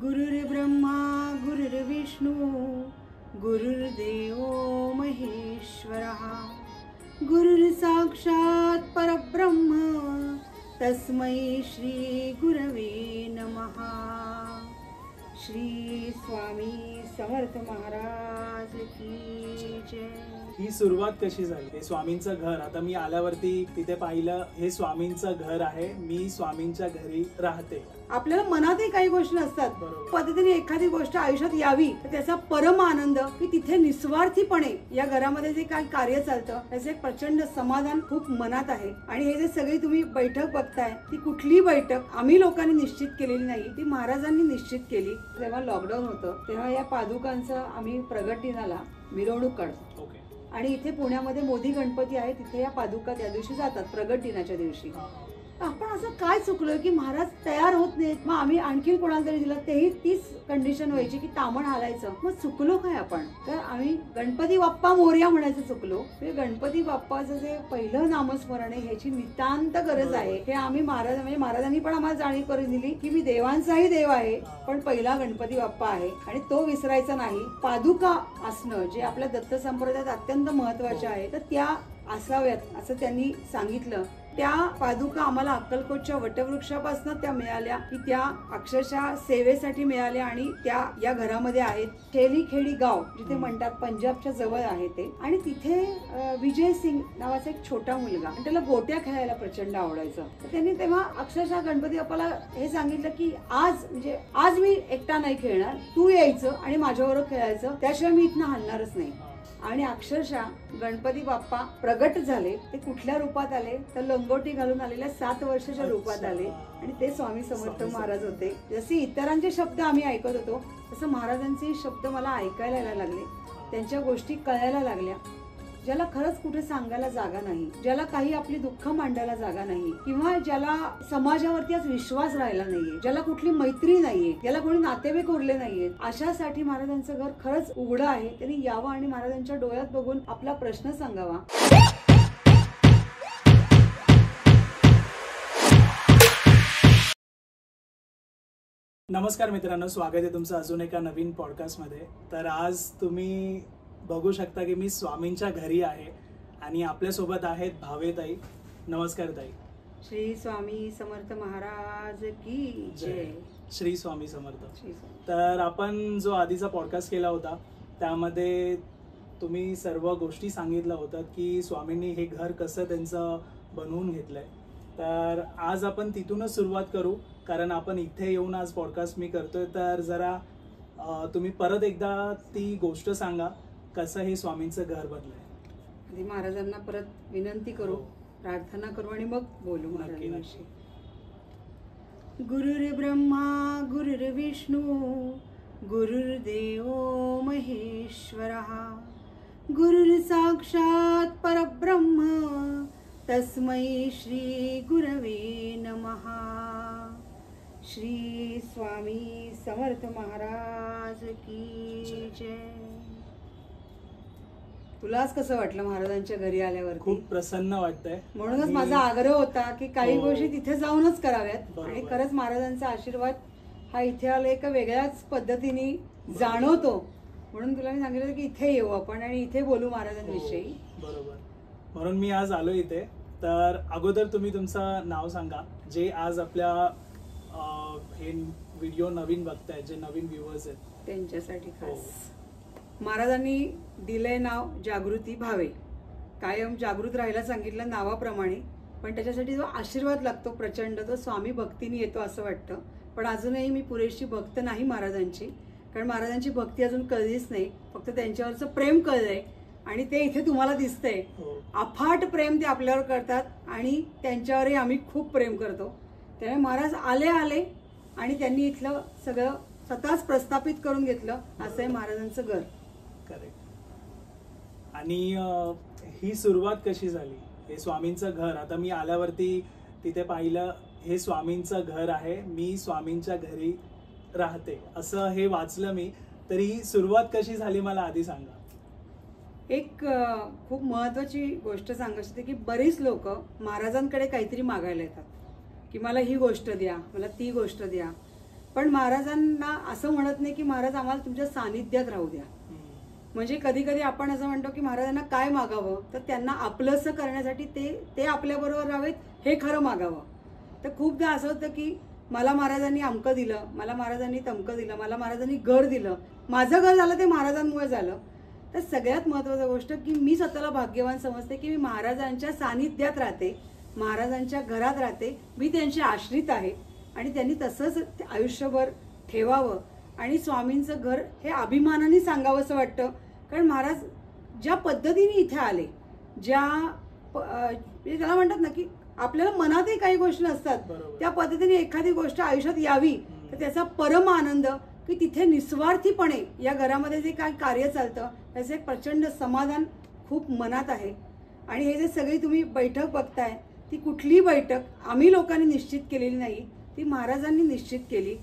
गुरुर्ब्रह्मा गुरुर्विष्णू गुरुर्देव महेश्वरः गुरुर्साक्षात् परब्रह्म तस्मै श्री गुरवे नमः। श्री स्वामी समर्थ महाराज की जय। ही सुरुवात कशी झाली? हे स्वामींचं घर, आता मी आल्यावरती तिथे पाहिलं हे स्वामींचं घर आहे, मी स्वामींच्या घरी राहते। आपल्याला मनातही काही गोष्टी असतात, पद्धतीने एखादी गोष्ट आयुष्यात यावी तर त्याचा परम आनंद की तिथे निस्वार्थीपणे या घरामध्ये जे काही कार्य चालतं त्याचे एक प्रचंड समाधान खूप मनात आहे। आणि हे जे सगळी तुम्ही बैठक बघताय ती कुठली बैठक आम्ही लोकांनी निश्चित केलेली नाही, ती महाराजांनी निश्चित केली। जेव्हा लॉकडाऊन होतं तेव्हा या पादुकांचं आम्ही प्रगट दिनाला मिरवणूक काढतो आणि इथे पुण्यामध्ये मोदी गणपती आहे, तिथे या पादुका त्या दिवशी जातात प्रगट दिनाच्या दिवशी। आपण असं काय चुकलं की महाराज तयार होत नाहीत, मग आम्ही आणखी कोणाला तरी दिलं तेही तीच कंडिशन व्हायची की तामण हालायचं। मग चुकलो काय आपण? तर आम्ही गणपती बाप्पा मोरया म्हणायचं चुकलो। म्हणजे गणपती बाप्पाचं जे पहिलं नामस्मरण आहे ह्याची नितांत गरज आहे। हे आम्ही महाराजांनी पण आम्हाला जाणीव करून दिली की मी देवांचाही देव आहे पण पहिला गणपती बाप्पा आहे आणि तो विसरायचा नाही। पादुका असणं जे आपल्या दत्त संप्रदायात अत्यंत महत्वाचे आहे तर त्या असाव्यात असं त्यांनी सांगितलं। त्या पादुका आम्हाला अक्कलकोटच्या वटवृक्षापासून त्या मिळाल्या की त्या अक्षरशः सेवेसाठी मिळाल्या आणि त्या या घरामध्ये आहेत। शेलीखेडी गाव जिथे म्हणतात पंजाबच्या जवळ आहे ते, आणि तिथे विजय सिंग नावाचा एक छोटा मुलगा, त्याला गोट्या खेळायला प्रचंड आवडायचं। तर त्यांनी तेव्हा अक्षरशः गणपती बाप्पाला हे सांगितलं की आज मी एकटा नाही खेळणार, तू यायचं आणि माझ्याबरोबर खेळायचं, त्याशिवाय मी इथनं हलणारच नाही। आणि अक्षरशः गणपती बाप्पा प्रगट झाले। ते कुठल्या रूपात आले तर लंगोटी घालून आलेल्या 7 वर्षाच्या रूपात आले आणि ते स्वामी समर्थ महाराज होते। जसे इतरांचे शब्द आम्ही ऐकत होतो तसं महाराजांचे शब्द मला ऐकायला लागले, त्यांच्या गोष्टी कळायला लागल्या। ज्याला खरंच कुठे सांगायला जागा नाही, ज्याला काही आपली दुःख मांडायला जागा नाही, किंवा ज्याला समाजावरती आज विश्वास राहिला नाहीये, ज्याला कुठली मैत्री नाहीये, ज्याला कोणी नातेवाईक उरले नाहीयेत, अशासाठी महाराजांचं घर खरंच उघडं आहे। त्यांनी यावं आणि महाराजांच्या डोळ्यात बघून आपला प्रश्न सांगावा। नमस्कार मित्रांनो, स्वागत आहे तुमचं अजून एका नवीन पॉडकास्ट मध्ये। तर आज तुम्ही बघू शकता की मी स्वामींच्या घरी आहे आणि आपल्या सोबत आहेत भावेताई। नमस्कार ताई। श्री स्वामी समर्थ महाराज की जय। श्री स्वामी समर्थ। तर आपण जो आधीचा पॉडकास्ट केला होता त्यामध्ये तुम्ही सर्व गोष्टी सांगितल्या होत्या की स्वामींनी हे घर कसं त्यांचं बनवून घेतलंय। तर आज आपण तिथूनच सुरुवात करू, कारण आपण इथे येऊन आज पॉडकास्ट मी करतोय। तर जरा तुम्ही परत एकदा ती गोष्ट सांगा कसं हे स्वामींचं घर बनलंय। आधी महाराजांना परत विनंती करू, प्रार्थना करू आणि मग बोलू महाराजांशी। गुरुर्ब्रह्मा गुरुर्विष्णू गुरुर्देव महेश्वरः गुरुर्साक्षात् परब्रह्म तस्मै श्री गुरवे नमः। श्री स्वामी समर्थ महाराज की जय। तुलाच कसं वाटलं महाराजांच्या घरी आल्यावर? खूप प्रसन्न वाटतंय। म्हणूनच माझा आग्रह होता की काही गोष्टी तिथे जाऊनच कराव्यात आणि खरंच महाराजांचा आशीर्वाद हा इथे आला एका वेगळ्याच पद्धतीने जाणवतो। म्हणून तुला मी सांगितलं की इथे येऊ आपण आणि इथे बोलू महाराजांविषयी। बरोबर, म्हणून मी आज आलो इथे। तर अगोदर तुम्ही तुमचं नाव सांगा, जे आज आपल्या हे व्हिडिओ नवीन बघतायत, जे नवीन व्ह्युअर्स आहेत त्यांच्यासाठी खास। महाराजांनी दिलंय नाव जागृती भावे, कायम जागृत राहायला सांगितलं नावाप्रमाणे, पण त्याच्यासाठी जो आशीर्वाद लागतो प्रचंड तो स्वामी भक्तीने येतो असं वाटतं। पण अजूनही मी पुरेशी भक्त नाही महाराजांची, कारण महाराजांची भक्ती अजून कळलीच नाही, फक्त त्यांच्यावरचं प्रेम कळलंय आणि ते इथे तुम्हाला दिसतंय। अफाट प्रेम ते आपल्यावर करतात आणि त्यांच्यावरही आम्ही खूप प्रेम करतो। त्यामुळे महाराज आले आणि त्यांनी इथलं सगळं स्वतःच प्रस्थापित करून घेतलं, असं आहे महाराजांचं घर। करेक्ट। आणि ही सुरुवात कशी झाली? हे स्वामींचं घर, आता मी आल्यावरती तिथे पाहिलं हे स्वामींचं घर आहे, मी स्वामींच्या घरी राहते असं हे वाचलं मी। तरी ही सुरुवात कशी झाली मला आधी सांगा। एक खूप महत्वाची गोष्ट सांगायची होती की बरीच लोक महाराजांकडे काहीतरी मागायला येतात की मला ही गोष्ट द्या, मला ती गोष्ट द्या, पण महाराजांना असं म्हणत नाही की महाराज आम्हाला तुमच्या सानिध्यात राहू द्या. म्हणजे कधी कधी आपण असं म्हणतो की महाराजांना काय मागावं, तर त्यांना आपलंसं करण्यासाठी ते आपल्याबरोबर राहावेत हे खरं मागावं. तर खूपदा असं होतं की मला महाराजांनी अमकं दिलं, मला महाराजांनी तमकं दिलं, मला महाराजांनी घर दिलं, माझं घर झालं ते महाराजांमुळे झालं. तर सगळ्यात महत्त्वाची गोष्ट की मी स्वतःला भाग्यवान समजते की मी महाराजांच्या सानिध्यात राहते, महाराजांच्या घरात राहते, मी त्यांचे आश्रित आहे आणि त्यांनी तसंच आयुष्यभर ठेवावं. आणि स्वामींचं घर हे अभिमानाने सांगावं असं वाटतं. कारण महाराज ज्या पद्धतीने इथे आले, त्याला म्हणतात ना की आपल्याला मनातही काही गोष्टी नसतात, त्या पद्धतीने एखादी गोष्ट आयुष्यात यावी तर त्याचा परम आनंद की तिथे निस्वार्थीपणे या घरामध्ये जे काही कार्य चालतं त्याचं एक प्रचंड समाधान खूप मनात आहे. आणि हे जे सगळी तुम्ही बैठक बघताय ती कुठलीही बैठक आम्ही लोकांनी निश्चित केलेली नाही, ती महाराजांनी निश्चित केली.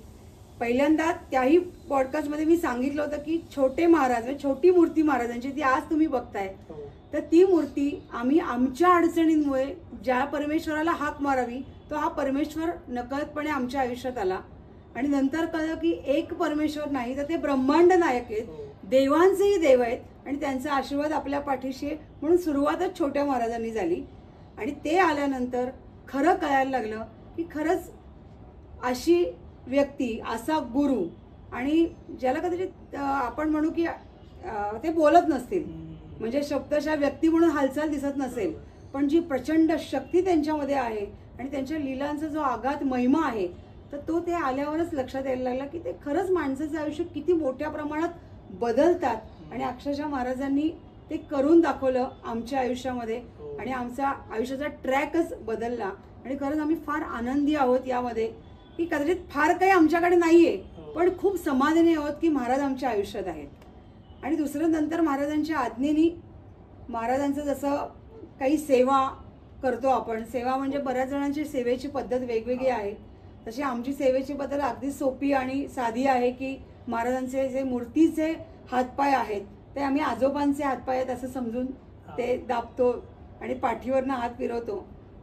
पहिल्यांदा त्याही पॉडकास्टमध्ये मी सांगितलं होतं की छोटे महाराज म्हणजे छोटी मूर्ती महाराजांची ती आज तुम्ही बघताय, तर ती मूर्ती आम्ही आमच्या अडचणींमुळे ज्या परमेश्वराला हाक मारावी तो हा परमेश्वर नकळतपणे आमच्या आयुष्यात आला. आणि नंतर कळलं की एक परमेश्वर नाही तर ते ब्रह्मांड नायक आहेत, देवांचेही देव आहेत आणि त्यांचा आशीर्वाद आपल्या पाठीशी आहे. म्हणून सुरुवातच छोट्या महाराजांनी झाली. आणि ते आल्यानंतर खरं कळायला लागलं की खरंच अशी व्यक्ती, असा गुरु, आणि ज्याला कदाचित आपण म्हणू की ते बोलत नसतील, म्हणजे शब्दशः व्यक्ती म्हणून हालचाल दिसत नसेल, पण जी प्रचंड शक्ती त्यांच्यामध्ये आहे आणि त्यांच्या लीलांचा जो आघात महिमा आहे, तर तो ते आल्यावरच लक्षात यायला लागला की ते खरंच माणसाचं आयुष्य किती मोठ्या प्रमाणात बदलतात. आणि अक्षरशः महाराजांनी ते करून दाखवलं आमच्या आयुष्यामध्ये आणि आमचा आयुष्याचा ट्रॅकच बदलला. आणि खरंच आम्ही फार आनंदी आहोत यामध्ये की कदाचित फार काही आमच्याकडे नाहीये, पण खूप समाधानी आहोत की महाराज आमच्या आयुष्यात आहेत. आणि दुसरं नंतर महाराजांच्या आज्ञेनी महाराजांचं जसं काही सेवा करतो आपण, सेवा म्हणजे बऱ्याच जणांची सेवेची पद्धत वेगवेगळी आहे, तशी आमची सेवेची पद्धत अगदी सोपी आणि साधी आहे की महाराजांचे जे मूर्तीचे हातपाय आहेत ते आम्ही आजोबांचे हातपाय आहेत असं समजून ते दाबतो आणि पाठीवरनं हात फिरवतो.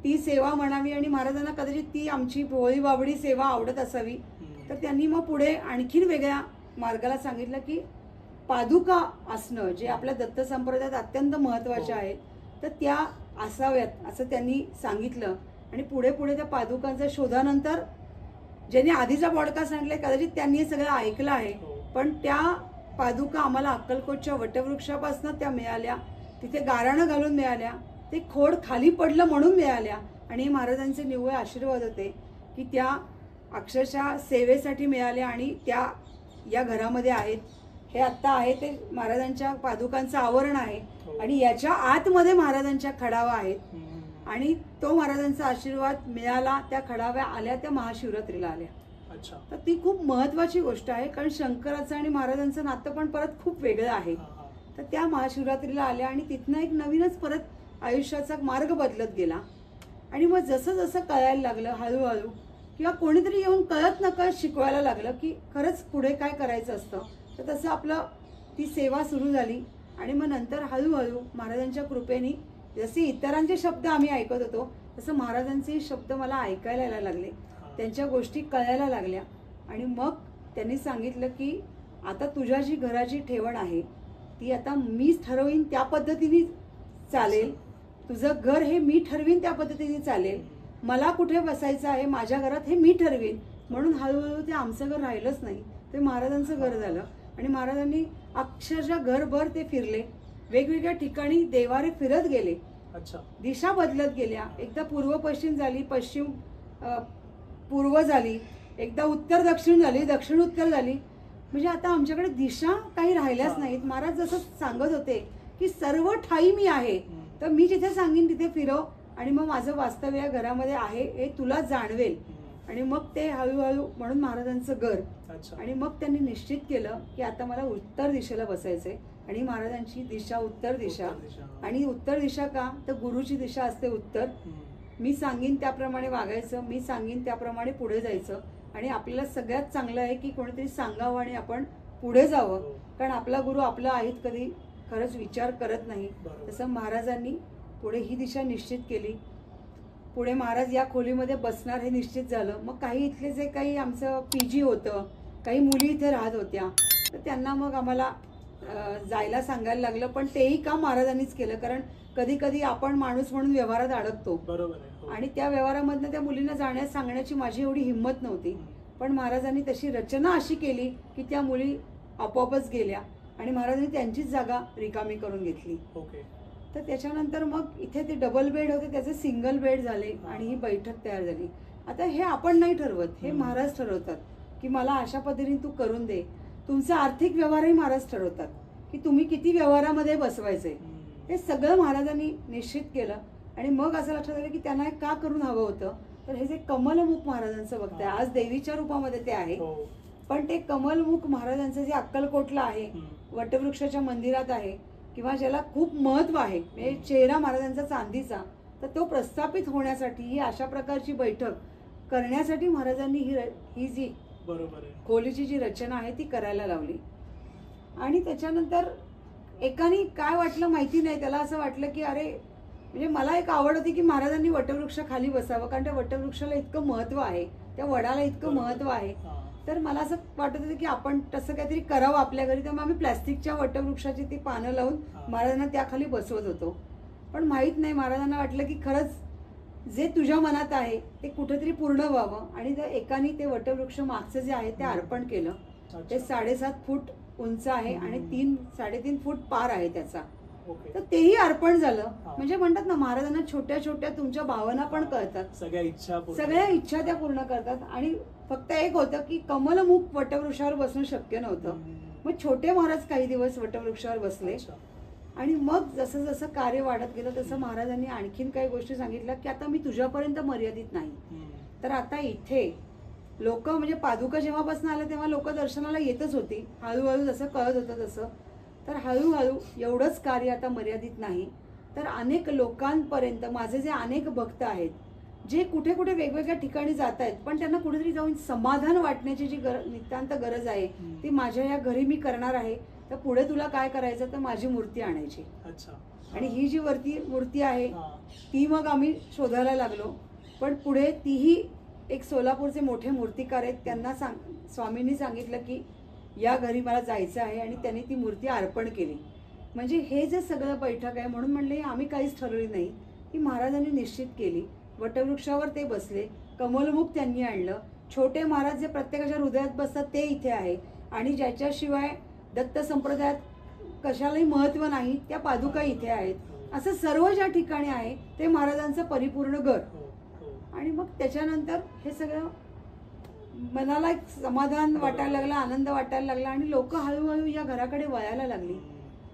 ती सेवा म्हणावी आणि महाराजांना कदाचित ती आमची भोळी बाबडी सेवा आवडत असावी, तर त्यांनी मग पुढे आणखीन वेगळ्या मार्गाला सांगितलं की पादुका असणं जे आपल्या दत्त संप्रदायात अत्यंत महत्वाचे आहेत, तर त्या असाव्यात असं त्यांनी सांगितलं. आणि पुढे पुढे त्या पादुकांच्या शोधानंतर ज्यांनी आधीचा पॉडकास्ट आणले कदाचित त्यांनी हे सगळं ऐकलं आहे, पण त्या पादुका आम्हाला अक्कलकोटच्या वटवृक्षापासून त्या मिळाल्या, तिथे गाराणं घालून मिळाल्या, ते खोड खाली पडलं म्हणून मिळाल्या. आणि महाराजांचे निव्वळ आशीर्वाद होते की त्या अक्षरशः सेवेसाठी मिळाल्या आणि त्या या घरामध्ये आहेत. हे आत्ता आहे ते महाराजांच्या पादुकांचं आवरण आहे आणि याच्या आतमध्ये महाराजांच्या खडावा आहेत. आणि तो महाराजांचा आशीर्वाद मिळाला, त्या खडाव्या आल्या त्या महाशिवरात्रीला आल्या. तर ती खूप महत्वाची गोष्ट आहे, कारण शंकराचं आणि महाराजांचं नातं पण परत खूप वेगळं आहे. तर त्या महाशिवरात्रीला आल्या आणि तिथनं एक नवीनच परत आयुष्याचा मार्ग बदलत गेला. आणि मग जसं जसं कळायला लागलं हळूहळू, किंवा कोणीतरी येऊन कळत नकळत शिकवायला लागलं की खरंच पुढे काय करायचं असतं, तर तसं आपलं ती सेवा सुरू झाली. आणि मग नंतर हळूहळू महाराजांच्या कृपेने जसे इतरांचे शब्द आम्ही ऐकत होतो तसं महाराजांचे शब्द मला ऐकायला यायला लागले, त्यांच्या गोष्टी कळायला लागल्या. आणि मग त्यांनी सांगितलं की आता तुझ्या जी घराची ठेवण आहे ती आता मीच ठरवीन त्या पद्धतीने चालेल, तुझं घर हे मी ठरवीन त्या पद्धतीने चालेल, मला कुठे बसायचं आहे माझ्या घरात हे मी ठरवीन. म्हणून हळूहळू ते आमचं घर राहिलंच नाही, ते महाराजांचं घर झालं. आणि महाराजांनी अक्षरशः घरभर ते फिरले, वेगवेगळ्या ठिकाणी देवारे फिरत गेले, दिशा बदलत गेल्या. एकदा पूर्व पश्चिम झाली, पश्चिम पूर्व झाली, एकदा उत्तर दक्षिण झाली, दक्षिण उत्तर झाली. म्हणजे आता आमच्याकडे दिशा काही राहिल्याच नाहीत. महाराज जसं सांगत होते की सर्व ठाई मी आहे, तर मी जिथे सांगेन तिथे फिरव आणि मग माझं वास्तव्य या घरामध्ये आहे हे तुला जाणवेल. आणि मग ते हळूहळू म्हणून महाराजांचं घर. आणि मग त्यांनी निश्चित केलं की आता मला उत्तर दिशेला बसायचंय. आणि महाराजांची दिशा उत्तर दिशा. आणि उत्तर दिशा का, तर गुरुची दिशा असते उत्तर. मी सांगीन त्याप्रमाणे वागायचं, मी सांगीन त्याप्रमाणे पुढे जायचं. आणि आपल्याला सगळ्यात चांगलं आहे की कोणीतरी सांगावं आणि आपण पुढे जावं, कारण आपला गुरु आपला आहेत कधी खरंच विचार करत नाही. तसं महाराजांनी पुढे ही दिशा निश्चित केली. पुढे महाराज या खोलीमध्ये बसणार हे निश्चित झालं. मग काही इथले जे काही आमचं PG होतं, काही मुली इथे राहत होत्या, तर त्यांना मग आम्हाला जायला सांगायला लागलं. पण तेही काम महाराजांनीच केलं, कारण कधी कधी आपण माणूस म्हणून व्यवहारात अडकतो. बरोबर आहे. हो. आणि त्या व्यवहारामधनं त्या मुलींना जाण्यास सांगण्याची माझी एवढी हिंमत नव्हती. पण महाराजांनी तशी रचना अशी केली की त्या मुली आपोआपच गेल्या आणि महाराजांनी त्यांचीच जागा रिकामी करून घेतली. ओके. तर त्याच्यानंतर मग इथे ते डबल बेड होते, त्याचे सिंगल बेड झाले आणि ही बैठक तयार झाली. आता हे आपण नाही ठरवत, हे महाराज ठरवतात की मला अशा पद्धतीने तू करून दे. तुमचा आर्थिक व्यवहारही महाराज ठरवतात की तुम्ही किती व्यवहारामध्ये बसवायचे. हे सगळं महाराजांनी निश्चित केलं. आणि मग असं लक्षात आलं की त्यांना का करून हवं होतं, तर हे जे कमलमुख महाराजांचं बघताय, आज देवीच्या रूपामध्ये ते आहे, पण ते कमलमुख महाराजांचं जे अक्कलकोटला आहे, वटवृक्षाच्या मंदिरात आहे, किंवा ज्याला खूप महत्व आहे, म्हणजे चेहरा महाराजांचा चांदीचा, तर तो प्रस्थापित होण्यासाठी ही अशा प्रकारची बैठक करण्यासाठी महाराजांनी ही जी बरोबर आहे खोलीची जी रचना आहे ती करायला लावली. आणि त्याच्यानंतर एकाने काय वाटलं माहिती नाही, त्याला असं वाटलं की अरे, म्हणजे मला एक आवड होती की महाराजांनी वटवृक्ष खाली बसावं, कारण त्या वटवृक्षाला इतकं महत्व आहे, त्या वडाला इतकं महत्व आहे. तर मला असं वाटत होतं की आपण तसं काहीतरी करावं आपल्या घरी. तर मग आम्ही प्लॅस्टिकच्या वटवृक्षाची ती पानं लावून महाराजांना त्याखाली बसवत होतो. पण माहीत नाही, महाराजांना वाटलं की खरंच जे तुझ्या मनात आहे ते कुठेतरी पूर्ण व्हावं. आणि त्या एकाने ते वटवृक्ष मागचं जे आहे ते अर्पण केलं. ते 7.5 फूट उंच आहे आणि 3-3.5 फूट पार आहे त्याचा. तर तेही अर्पण झालं. म्हणजे म्हणतात ना, महाराजांना छोट्या छोट्या तुमच्या भावना पण कळतात, सगळ्या इच्छा त्या पूर्ण करतात. आणि फक्त एक होतं की कमलमुख वटवृक्षावर बसणं शक्य नव्हतं. मग छोटे महाराज काही दिवस वटवृक्षावर बसले. आणि मग जसं जसं कार्य वाढत गेलं तसं महाराजांनी आणखीन काही गोष्टी सांगितल्या की आता मी तुझ्यापर्यंत मर्यादित नाही, तर आता इथे लोक, म्हणजे पादुका जेव्हापासून आल्या तेव्हा लोक दर्शनाला येतच होती. हळूहळू जसं कळत होतं तसं, तर हळूहळू एवढंच कार्य आता मर्यादित नाही, तर अनेक लोकांपर्यंत माझे जे अनेक भक्त आहेत, जे कुठे कुठे वेगवेगळ्या ठिकाणी जात आहेत, पण त्यांना कुठेतरी जाऊन समाधान वाटण्याची जी नितांत गरज आहे ती माझ्या या घरी मी करणार आहे. तर पुढे तुला काय करायचं, तर माझी मूर्ती आणायची. आणि ही जी मूर्ती आहे ती मग आम्ही शोधायला लागलो. पण पुढे तीही एक सोलापूरचे मोठे मूर्तिकार आहेत, त्यांना स्वामींनी सांगितलं की या घरी मला जायचं आहे, आणि त्यांनी ती मूर्ती अर्पण केली. म्हणजे हे जे सगळं बैठक आहे, म्हणून म्हणले आम्ही काहीच ठरवली नाही, की महाराजांनी निश्चित केली. वटवृक्षावर ते बसले, कमलमुख त्यांनी आणलं, छोटे महाराज जे प्रत्येकाच्या हृदयात बसतात ते इथे आहे, आणि ज्याच्याशिवाय दत्त संप्रदायात कशालाही महत्व नाही त्या पादुका इथे आहेत. असं सर्व ज्या ठिकाणी आहे ते महाराजांचं परिपूर्ण घर. आणि मग त्याच्यानंतर हे सगळं मनाला एक समाधान वाटायला लागलं, आनंद वाटायला लागला, आणि लोक हळूहळू या घराकडे वळायला लागली.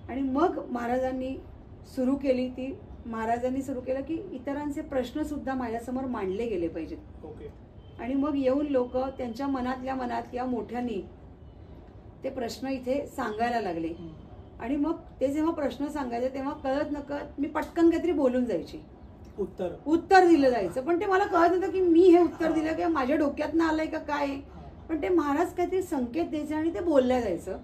आणि मग महाराजांनी सुरू केलं की इतरांचे प्रश्न सुद्धा माझ्यासमोर मांडले गेले पाहिजेत. आणि मग येऊन लोक त्यांच्या मनात या मोठ्यांनी ते प्रश्न इथे सांगायला लागले. आणि मग ते जेव्हा प्रश्न सांगायचे तेव्हा कळत नकळत मी पटकन काहीतरी बोलून जायची, उत्तर दिलं जायचं. पण ते मला कळत नव्हतं की मी हे उत्तर दिलं किंवा माझ्या डोक्यातनं आलंय का काय. पण ते महाराज काहीतरी संकेत द्यायचे आणि ते बोलल्या जायचं.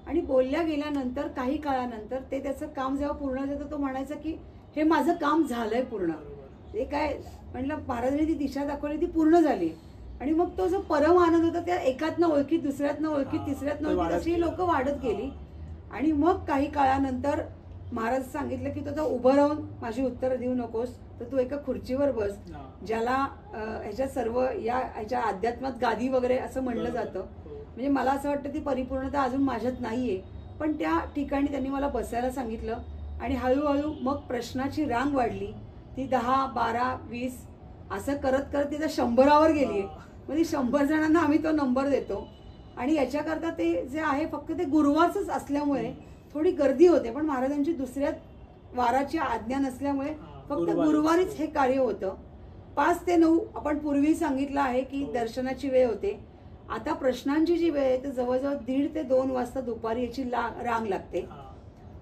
आणि बोलल्या गेल्यानंतर काही काळानंतर ते त्याचं काम जेव्हा पूर्ण झालं, तो म्हणायचा की हे माझं काम झालंय पूर्ण. ते काय म्हणलं, महाराजांनी ती दिशा दाखवली, ती पूर्ण झाली. आणि मग तो जो परम आनंद होता त्या एकातनं ओळखीत, दुसऱ्यातनं ओळखीत, तिसऱ्यातनं ओळखीत अशी लोक वाढत गेली. आणि मग काही काळानंतर महाराज सांगितलं की तो उभं राहून माझी उत्तर देऊ नकोस, तर तू एका खुर्चीवर बस, ज्याला ह्याच्या सर्व ह्याच्या अध्यात्मात गादी वगैरे असं म्हणलं जातं. म्हणजे मला असं वाटतं ती परिपूर्णता अजून माझ्यात नाहीये. पण त्या ठिकाणी त्यांनी मला बसायला सांगितलं. आणि हळूहळू मग प्रश्नाची रांग वाढली. ती 10, 12, 20 असं करत करत तिथं 100वर गेली. म्हणजे 100 जणांना आम्ही तो नंबर देतो. आणि याच्याकरता ते जे आहे फक्त ते गुरुवारच असल्यामुळे थोडी गर्दी होते, पण महाराजांची दुसऱ्या वाराची आज्ञा नसल्यामुळे फक्त गुरुवारीच हे कार्य होतं. 5 ते 9 आपण पूर्वी सांगितलं आहे की दर्शनाची वेळ होते. आता प्रश्नांची जी वेळ आहे तर जवळजवळ 1:30 ते 2 वाजता दुपारी याची रांग लागते.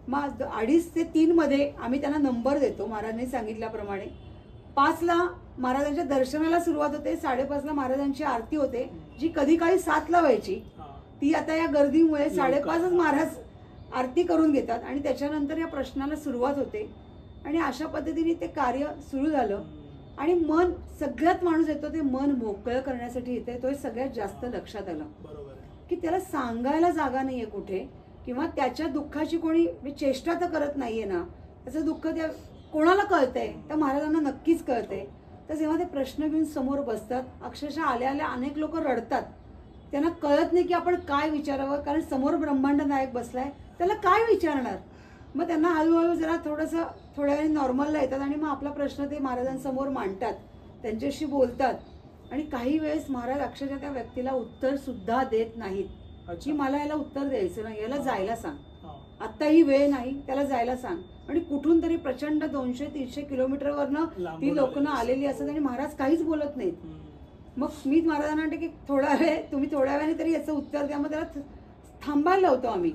मग 2:30 ते 3 मध्ये आम्ही त्यांना नंबर देतो महाराजांनी सांगितल्याप्रमाणे. 5ला महाराजांच्या दर्शनाला सुरुवात होते, 5:30ला महाराजांची आरती होते, जी कधी काळी 7ला व्हायची. ती आता या गर्दीमुळे 5:30च महाराज आरती करून घेतात. आणि त्याच्यानंतर या प्रश्नाला सुरुवात होते. आणि अशा पद्धतीने ते कार्य सुरू झालं. आणि मन सगळ्यात माणूस येतो ते मन मोकळं करण्यासाठी येते. तो सगळ्यात जास्त लक्षात आलं बरोबर आहे. की त्याला सांगायला जागा नाहीये कुठे, किंवा त्याच्या दुःखाची कोणी चेष्टा तर करत नाहीये ना. त्याचं दुःख त्या कोणाला कळतंय, त्या महाराजांना नक्कीच कळतंय. तर जेव्हा ते प्रश्न घेऊन समोर बसतात, अक्षरशः आल्या आल्या अनेक लोक रडतात. त्यांना कळत नाही की आपण काय विचारावं, कारण समोर ब्रह्मांड नायक बसलाय, त्याला काय विचारणार. मग त्यांना हळूहळू जरा थोड्या वेळाने नॉर्मलला येतात आणि मग आपला प्रश्न ते महाराजांसमोर मांडतात, त्यांच्याशी बोलतात. आणि काही वेळेस महाराज अक्षरशः त्या व्यक्तीला उत्तर सुद्धा देत नाहीत की मला याला उत्तर द्यायचं नाही, याला जायला सांग, आता ही वेळ नाही, त्याला जायला सांग. आणि कुठून तरी प्रचंड 200-300 किलोमीटरवरनं ती लोकं आलेली असतात आणि महाराज काहीच बोलत नाहीत. मग मी महाराजांना म्हणते की तुम्ही थोड्या वेळाने तरी याचं उत्तर द्या. मग त्याला थांबायला लावतो आम्ही,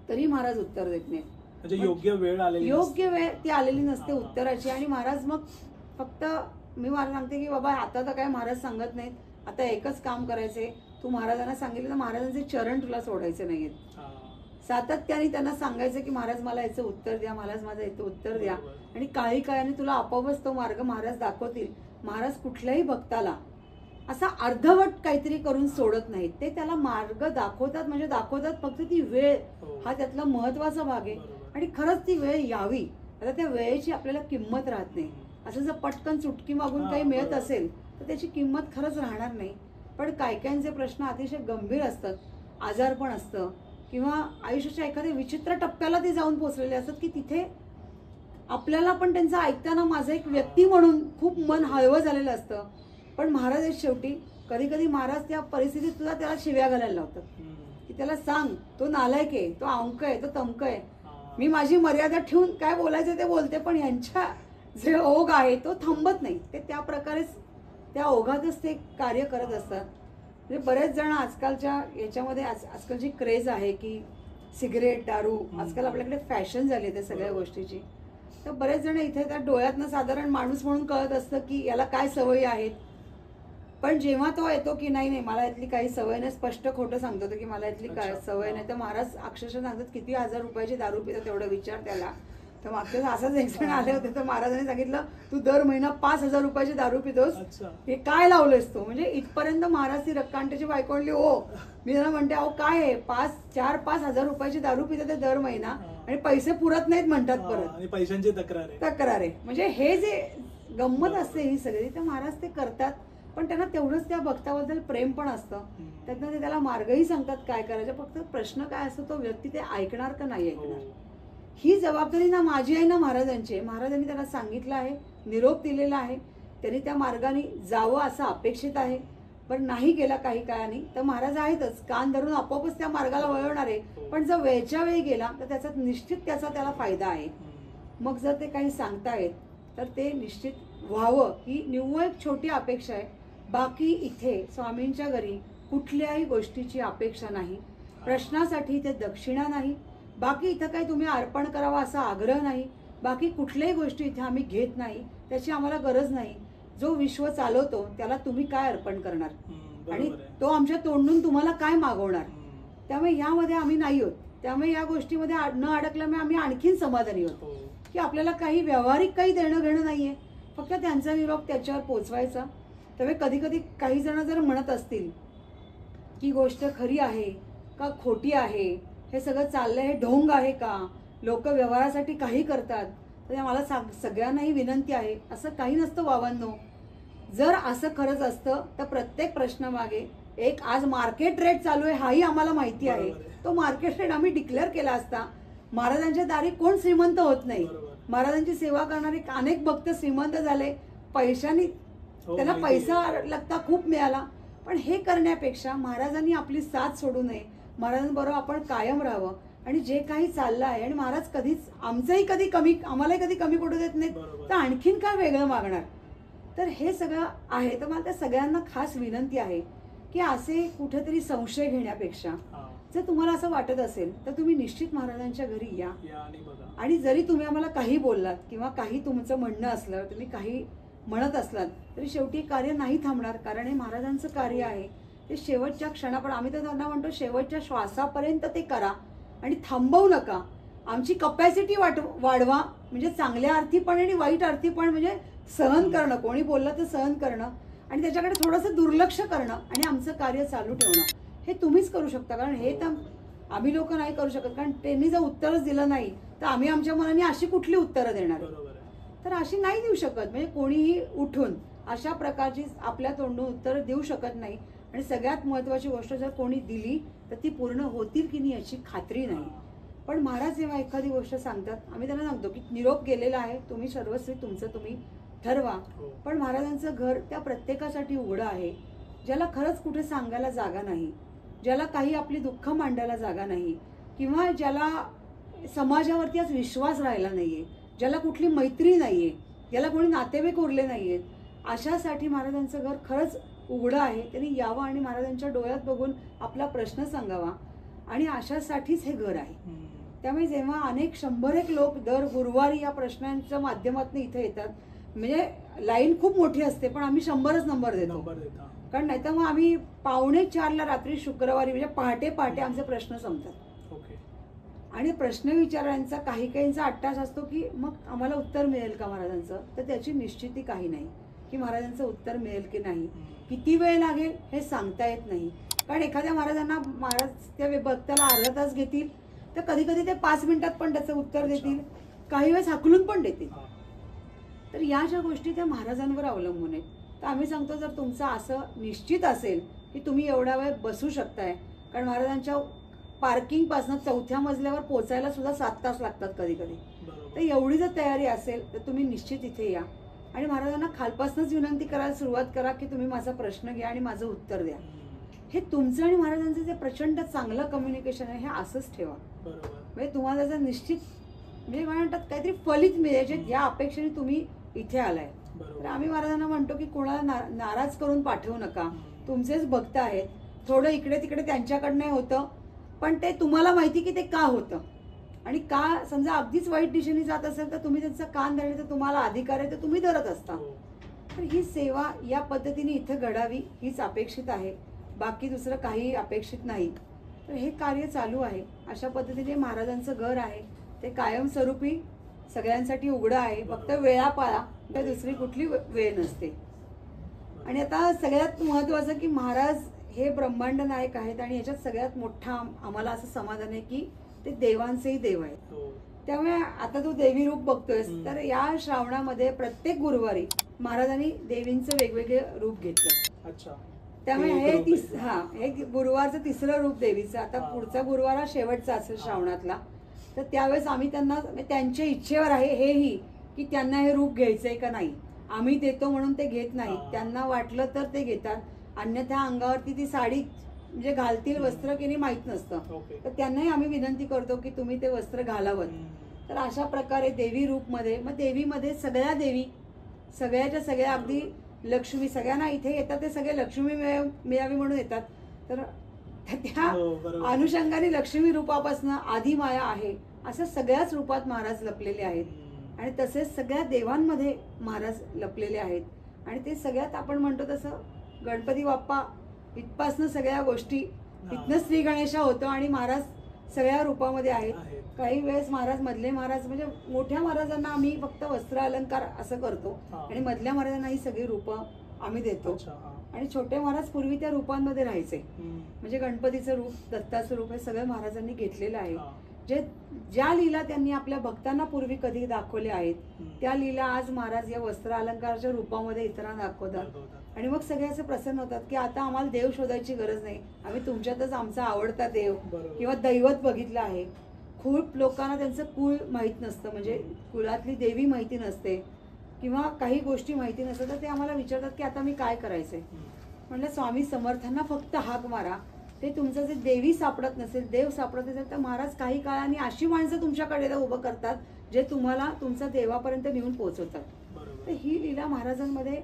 तरी महाराज उत्तर देत नाहीत. म्हणजे योग्य वेळ ती आलेली नसते उत्तराची. आणि महाराज मग फक्त मी महाराज सांगते की बाबा आता तर काय महाराज सांगत नाहीत, आता एकच काम करायचंय, तू महाराजांना सांगितलं तर महाराजांचे चरण तुला सोडायचे नाहीत. सातत्याने त्यांना सांगायचं की महाराज मला याचं उत्तर द्या, महाराज माझं याचं उत्तर द्या. आणि काही काळाने तुला आपोआपच तो मार्ग महाराज दाखवतील. महाराज कुठल्याही भक्ताला असा अर्धवट काहीतरी करून सोडत नाहीत, ते त्याला मार्ग दाखवतात. म्हणजे दाखवतात, फक्त ती वेळ हा त्यातला महत्वाचा भाग आहे. आणि खरंच ती वेळ यावी. आता त्या वेळेची आपल्याला किंमत राहत नाही. असं जर पटकन चुटकी मागून काही मिळत असेल तर त्याची किंमत खरंच राहणार नाही. पण काही काहींचे प्रश्न अतिशय गंभीर असतात, आजारपण असतं, किंवा आयुष्याच्या एखाद्या विचित्र टप्प्याला ते जाऊन पोचलेले असतात की तिथे आपल्याला पण त्यांचं ऐकताना माझं एक व्यक्ती म्हणून खूप मन हळवं झालेलं असतं. पण महाराज शेवटी कधी कधी महाराज त्या परिस्थितीत सुद्धा त्याला शिव्या घालायला लावतात की त्याला सांग, तो नालायक आहे, तो अंक आहे, तो तमक आहे. मी माझी मर्यादा ठेवून काय बोलायचं ते बोलते, पण यांच्या जे ओघ आहे तो थांबत नाही. ते त्या प्रकारेच त्या ओघातच ते कार्य करत असतात. म्हणजे बरेच जण आजकालच्या याच्यामध्ये आजकालची क्रेज आहे की सिगरेट, दारू, आजकाल आपल्याकडे फॅशन झाली आहे त्या सगळ्या गोष्टीची. तर बरेच जण इथे त्या डोळ्यातनं साधारण माणूस म्हणून कळत असतं की याला काय सवयी आहेत. पण जेव्हा तो येतो की नाही मला यातली काही सवय नाही, स्पष्ट खोटं सांगतो की मला यातली काय सवय नाही, तर महाराज अक्षरशः सांगतात किती 1000 रुपयाची दारू पितो तेवढं विचार त्याला. तर मागच्या असंच एक जण आले होते, तर महाराजांनी सांगितलं तू दर महिना 5000 रुपयाची दारू पितोस, हे काय लावलंस तू. म्हणजे इथपर्यंत महाराज ती रक्कांट्याची बायको म्हणली हो. मी त्यांना म्हणते अहो काय आहे, 4-5 हजार रुपयाची दारू पितात ते दर महिना आणि पैसे पुरत नाहीत म्हणतात परत, आणि पैशांची तक्रार आहे. म्हणजे हे जे गंमत असते ही सगळी, तर महाराज ते करतात. पण त्यांना तेवढंच त्या भक्ताबद्दल प्रेम पण असतं. त्यातनं ते त्याला मार्गही सांगतात काय करायचं. फक्त प्रश्न काय असतो, तो व्यक्ती ते ऐकणार का नाही ऐकणार, ही जबाबदारी ना माझी आहे ना महाराजांची आहे. महाराजांनी त्यांना सांगितलं आहे, निरोप दिलेला आहे, त्यांनी त्या मार्गाने जावं असं अपेक्षित आहे. पण नाही गेला काही काळाने तर महाराज आहेतच, कान धरून आपोआपच त्या मार्गाला वळवणार आहे. पण जर वेळच्या वेळी गेला तर त्याचा निश्चित त्याला फायदा आहे. मग जर ते काही सांगतायत तर ते निश्चित व्हावं ही निव्वळ एक छोटी अपेक्षा आहे. बाकी इथे स्वामींच्या घरी कुठल्याही गोष्टीची अपेक्षा नाही, प्रश्नासाठी ते दक्षिणा नाही, बाकी इथं काही तुम्ही अर्पण करावा असा आग्रह नाही, बाकी कुठल्याही गोष्टी इथे आम्ही घेत नाही, त्याची आम्हाला गरज नाही. जो विश्व चालवतो त्याला तुम्ही काय अर्पण करणार आणि तो आमच्या तोंडून तुम्हाला काय मागवणार. त्यामुळे यामध्ये आम्ही नाही होत. त्यामुळे या गोष्टीमध्ये न अडकल्यामुळे आम्ही आणखीन समाधानी होतो की आपल्याला काही व्यावहारिक काही देणं घेणं नाहीये, फक्त त्यांचा निरोप त्याच्यावर पोचवायचा. त्यामुळे कधी कधी काही जण जर म्हणत असतील की गोष्ट खरी आहे का खोटी आहे, हे सगळं चाललंय हे ढोंग आहे का, लोक व्यवहारासाठी काही करतात, तर मला सगळ्यांनाही विनंती आहे असं काही नसतं बाबांनो. जर असं खरंच असतं तर प्रत्येक प्रश्नामागे एक आज मार्केट रेट चालू आहे हाही आम्हाला माहिती आहे, तो मार्केट रेट आम्ही डिक्लेअर केला असता. महाराजांच्या दारी कोण श्रीमंत होत नाही. महाराजांची सेवा करणारे अनेक भक्त श्रीमंत झाले, पैशानी त्यांना पैसा लागता खूप मिळाला. पण हे करण्यापेक्षा महाराजांनी आपली साथ सोडू नये, महाराजांबरोबर आपण कायम राहावं आणि जे काही चाललं आहे, आणि महाराज कधीच आमचंही कधी कमी आम्हालाही कधी कमी पडू देत नाहीत, तर आणखीन काय वेगळं मागणार. तर हे सगळं आहे. तर मला त्या सगळ्यांना खास विनंती आहे की असे कुठेतरी संशय घेण्यापेक्षा जर तुम्हाला असं वाटत असेल तर तुम्ही निश्चित महाराजांच्या घरी या आणि जरी तुम्ही आम्हाला काही बोललात किंवा काही तुमचं म्हणणं असलं, तुम्ही काही म्हणत असलात, तरी शेवटी कार्य नाही थांबणार. कारण हे महाराजांचं कार्य आहे, ते शेवटच्या क्षणापर्यंत, आम्ही तर त्यांना म्हणतो शेवटच्या श्वासापर्यंत ते करा आणि थांबवू नका. आमची कपॅसिटी वाढवा, म्हणजे चांगल्या अर्थी पण आणि वाईट अर्थी पण, म्हणजे सहन करणं, कोणी बोललं तर सहन करणं आणि त्याच्याकडे थोडंसं दुर्लक्ष करणं आणि आमचं कार्य चालू ठेवणं हे तुम्हीच करू शकता. कारण हे तर आम्ही लोक नाही करू शकत. कारण त्यांनी जर उत्तरच दिलं नाही तर आम्ही आमच्या मनाने अशी कुठली उत्तरं देणार आहे? तर अशी नाही देऊ शकत. म्हणजे कोणीही उठून अशा प्रकारची आपल्या तोंडून उत्तर देऊ शकत नाही. आणि सगळ्यात महत्वाची गोष्ट जर कोणी दिली तर ती पूर्ण होतील की नाही याची खात्री नाही. पण महाराज जेव्हा एखादी गोष्ट सांगतात आम्ही त्यांना सांगतो की निरोप गेलेला आहे, तुम्ही सर्वस्वी तुमचं तुम्ही ठरवा. पण महाराजांचं घर त्या प्रत्येकासाठी उघडं आहे, ज्याला खरंच कुठे सांगायला जागा नाही, ज्याला काही आपली दुःख मांडायला जागा नाही, किंवा ज्याला समाजावरती आज विश्वास राहिला नाहीये, ज्याला कुठली मैत्री नाहीये, ज्याला कोणी नातेवाईक उरले नाहीयेत, अशासाठी महाराजांचं घर खरंच उघडं आहे. त्यांनी यावं आणि महाराजांच्या डोळ्यात बघून आपला प्रश्न सांगावा आणि अशासाठीच हे घर आहे. त्यामुळे जेव्हा अनेक 100 लोक दर गुरुवारी या प्रश्नांच्या माध्यमातून इथे येतात, म्हणजे लाईन खूप मोठी असते पण आम्ही 100च नंबर देतो. कारण नाही तर मग आम्ही 3:45 रात्री शुक्रवारी म्हणजे पहाटे पहाटे आमचे प्रश्न संपतात. आणि प्रश्न विचारांचा काही काहींचा अट्टास असतो की मग आम्हाला उत्तर मिळेल का महाराजांचं, तर त्याची निश्चिती काही नाही की महाराजांचं उत्तर मिळेल की नाही. किती वेळ लागेल हे सांगता येत नाही. कारण एखाद्या महाराजांना महाराज त्या भक्ताला अर्धा तास घेतील, तर कधी कधी ते 5 मिनिटात पण त्याचं उत्तर देतील, काही वेळेस हाकलून पण देतील. तर या ज्या गोष्टी त्या महाराजांवर अवलंबून आहेत. तर आम्ही सांगतो जर तुमचं असं निश्चित असेल की तुम्ही एवढा वेळ बसू शकताय, कारण महाराजांच्या पार्किंग पासून 4थ्या मजल्यावर पोहोचायला सुद्धा 7 तास लागतात कधी कधी. तर एवढी जर तयारी असेल तर तुम्ही निश्चित इथे या आणि महाराजांना खालपासूनच विनंती करायला सुरुवात करा की तुम्ही माझा प्रश्न घ्या आणि माझं उत्तर द्या. हे तुमचं आणि महाराजांचं जे प्रचंड चांगलं कम्युनिकेशन आहे हे असंच ठेवा. म्हणजे तुम्हाला जर निश्चित म्हणजे म्हणतात काहीतरी फलित मिळायचे या अपेक्षेने तुम्ही इथे आलाय. तर आम्ही महाराजांना म्हणतो की कोणाला नाराज करून पाठवू नका. तुमचेच भक्त आहेत, थोडं इकडे तिकडे त्यांच्याकडनं होतं पण ते तुम्हाला माहिती की ते का होतं आणि का समजा अगदीच वाईट दिशेने जात असेल तर तुम्ही त्यांचा कान धरण्याचा तुम्हाला अधिकार आहे तर तुम्ही धरत असता. तर ही सेवा या पद्धतीने इथं घडावी हीच अपेक्षित आहे, बाकी दुसरं काही अपेक्षित नाही. तर हे कार्य चालू आहे. अशा पद्धतीने महाराजांचं घर आहे ते कायमस्वरूपी सगळ्यांसाठी उघडं आहे. फक्त वेळा पाळा, तर दुसरी कुठली वेळ नसते. आणि आता सगळ्यात महत्वाचं की महाराज हे ब्रह्मांड नायक आहेत आणि याच्यात सगळ्यात मोठा आम्हाला असं समाधान आहे की ते देवांचेही देव आहेत. त्यामुळे आता तू देवी रूप बघतोयस तर या श्रावणामध्ये प्रत्येक गुरुवारी महाराजांनी देवींचं वेगवेगळे रूप घेतलं. त्यामुळे हे गुरुवारचं 3रं रूप देवीचं. आता पुढचा गुरुवार हा शेवटचा असेल श्रावणातला. तर त्यावेळेस आम्ही त्यांना त्यांच्या इच्छेवर आहे हेही की त्यांना हे रूप घ्यायचंय का नाही. आम्ही देतो म्हणून ते घेत नाही, त्यांना वाटलं तर ते घेतात, अन्यथा अंगावरती ती साडी म्हणजे घालतील वस्त्र की नाही माहित नसतं. तर त्यांनाही आम्ही विनंती करतो की तुम्ही ते वस्त्र घालावं. तर अशा प्रकारे देवी रूपमध्ये मग देवीमध्ये सगळ्या देवी सगळ्याच्या सगळ्या अगदी लक्ष्मी सगळ्यांना इथे येतात ते सगळे लक्ष्मी मिळावी म्हणून येतात. तर त्या अनुषंगाने लक्ष्मी रूपापासून आधी माया आहे असं सगळ्याच रूपात महाराज लपलेले आहेत आणि तसेच सगळ्या देवांमध्ये महाराज लपलेले आहेत. आणि ते सगळ्यात आपण म्हणतो तसं गणपती बाप्पा इथपासनं सगळ्या गोष्टी इथनं श्री गणेशा होतो आणि महाराज सगळ्या रूपामध्ये आहेत. काही वेळेस महाराज मधले महाराज म्हणजे मोठ्या महाराजांना आम्ही फक्त वस्त्र अलंकार असं करतो आणि मधल्या महाराजांना ही सगळी रूपं आम्ही देतो. आणि छोटे महाराज पूर्वी त्या रूपांमध्ये राहायचे, म्हणजे गणपतीचं रूप, दत्ताचं रूप हे सगळं महाराजांनी घेतलेलं आहे. ज्या लीला त्यांनी आपल्या भक्तांना पूर्वी कधी दाखवल्या आहेत त्या लीला आज महाराज या वस्त्र अलंकाराच्या रूपामध्ये इतरांना दाखवतात. आणि मग सगळे असे प्रसन्न होतात की आता आम्हाला देव शोधायची गरज नाही, आम्ही तुमच्यातच आमचा आवडता देव किंवा दैवत बघितलं आहे. खूप लोकांना त्यांचं कुळ माहीत नसतं, म्हणजे कुलातली देवी माहिती नसते किंवा काही गोष्टी माहिती नसतात. तर ते आम्हाला विचारतात की आता मी काय करायचंय. म्हटलं स्वामी समर्थांना फक्त हाक मारा. ते तुमचं जे देवी सापडत नसेल, देव सापडत नसेल तर महाराज काही काळाने अशी माणसं तुमच्याकडे उभं करतात जे तुम्हाला तुमचा देवापर्यंत नेऊन पोहोचवतात. तर ही लीला महाराजांमध्ये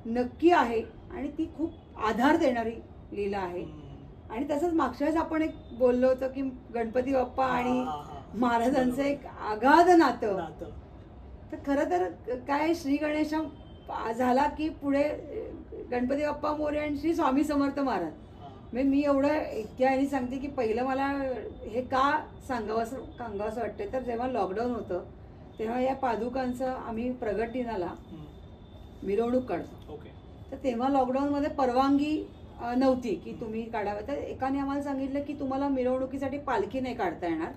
नक्की आहे आणि ती खूप आधार देणारी लीला आहे. आणि तसंच मागच्या वेळेस आपण एक बोललो होतो की गणपती बाप्पा आणि महाराजांचं एक आगाध नातं. तर खरं तर काय श्री गणेश झाला की पुढे गणपती बाप्पा मोरे आणि श्री स्वामी समर्थ महाराज. म्हणजे मी एवढं इतक्या सांगते की पहिलं मला हे का सांगावंसं वाटतं. तर जेव्हा लॉकडाऊन होतं तेव्हा या पादुकांचं आम्ही प्रगट दिनाला मिरवणूक काढतो. ओके. तर तेव्हा लॉकडाऊनमध्ये परवानगी नव्हती की तुम्ही काढावं. तर एकाने आम्हाला सांगितलं की तुम्हाला मिरवणुकीसाठी पालखी नाही काढता येणार,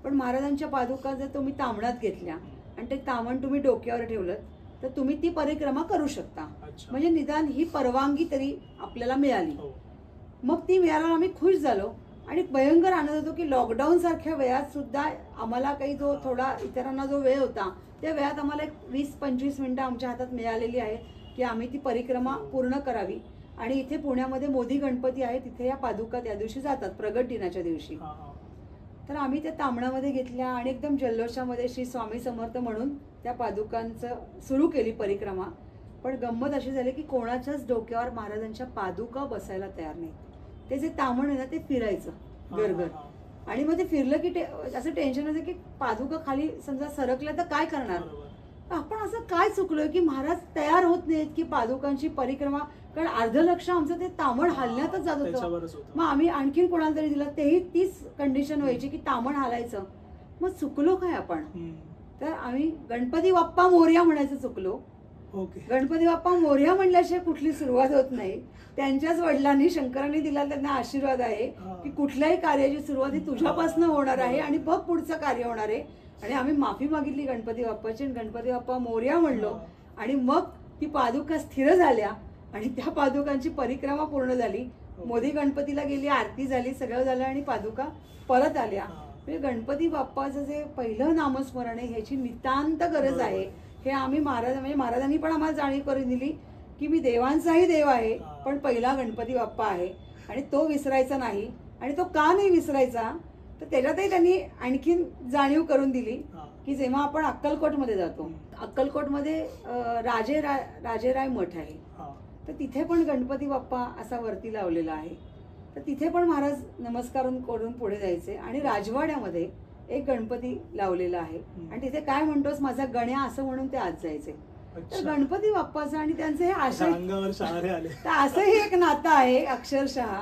पण महाराजांच्या पादुका जर तुम्ही ताम्हणात घेतल्या आणि ते ताम्हण तुम्ही डोक्यावर ठेवलं तर तुम्ही ती परिक्रमा करू शकता. म्हणजे निदान ही परवानगी तरी आपल्याला मिळाली. मग ती मिळाल्यावर आम्ही खुश झालो आणि भयंकर आनंद होतो की लॉकडाऊन सारख्या वेळात सुद्धा आम्हाला काही जो थोडा इतरांना जो वेळ होता त्या वेळात आम्हाला एक 20-25 मिनिटं आमच्या हातात मिळालेली आहे की आम्ही ती परिक्रमा पूर्ण करावी. आणि इथे पुण्यामध्ये मोदी गणपती आहे, तिथे या पादुका त्या दिवशी जातात प्रगट दिनाच्या दिवशी. तर आम्ही त्या ताम्हणामध्ये घेतल्या आणि एकदम जल्लोषामध्ये श्री स्वामी समर्थ म्हणून त्या पादुकांचं सुरू केली परिक्रमा. पण गंमत अशी झाली की कोणाच्याच डोक्यावर महाराजांच्या पादुका बसायला तयार नाही. ते जे ताम्हण आहे ना ते फिरायचं गरगर. आणि मग ते फिरलं की असं टेन्शन होतं की पादुका खाली समजा सरकल्या तर काय करणार. आपण असं काय चुकलोय की महाराज तयार होत नाहीत की पादुकांची परिक्रमा, कारण अर्ध लक्ष आमचं ते ताम्हण हलण्यातच जात होतं. मग आम्ही आणखीन कोणाला तरी दिलं तेही तीच कंडिशन व्हायची की ताम्हण हालायचं. मग चुकलो काय आपण. तर आम्ही गणपती बाप्पा मोरया म्हणायचं चुकलो. गणपती बाप्पा मोरया म्हणल्याशिवाय कुठली सुरुवात होत नाही. त्यांच्याच वडिलांनी शंकरांनी दिला त्यांना आशीर्वाद आहे की कुठल्याही कार्याची सुरुवात ही तुझ्यापासून होणार आहे आणि बघ पुढचं कार्य होणार आहे. आणि आम्ही माफी मागितली गणपती बाप्पाची आणि गणपती बाप्पा मोरया म्हणलो आणि मग ती पादुका स्थिर झाल्या आणि त्या पादुकांची परिक्रमा पूर्ण झाली. मोदी गणपतीला गेली, आरती झाली, सगळं झालं आणि पादुका परत आल्या. म्हणजे गणपती बाप्पाचं जे पहिलं नामस्मरण आहे ह्याची नितांत गरज आहे. हे आम्ही महाराजांनी पण आम्हाला जाणीव करून दिली की मी देवांचाही देव आहे पण पहिला गणपती बाप्पा आहे आणि तो विसरायचा नाही. आणि तो का नाही विसरायचा तर त्याच्यातही त्यांनी आणखीन जाणीव करून दिली की जेव्हा आपण अक्कलकोटमध्ये जातो, अक्कलकोटमध्ये राजेराय मठ आहे, तर तिथे पण गणपती बाप्पा असा वरती लावलेला आहे. तर तिथे पण महाराज नमस्कार करून पुढे जायचे. आणि राजवाड्यामध्ये एक गणपती लावलेला आहे आणि तिथे काय म्हणतोस माझा गण्या असं म्हणून ते आत जायचे. तर गणपती बाप्पाचं आणि त्यांचे हे आशय, तर असंही एक नातं आहे अक्षरशः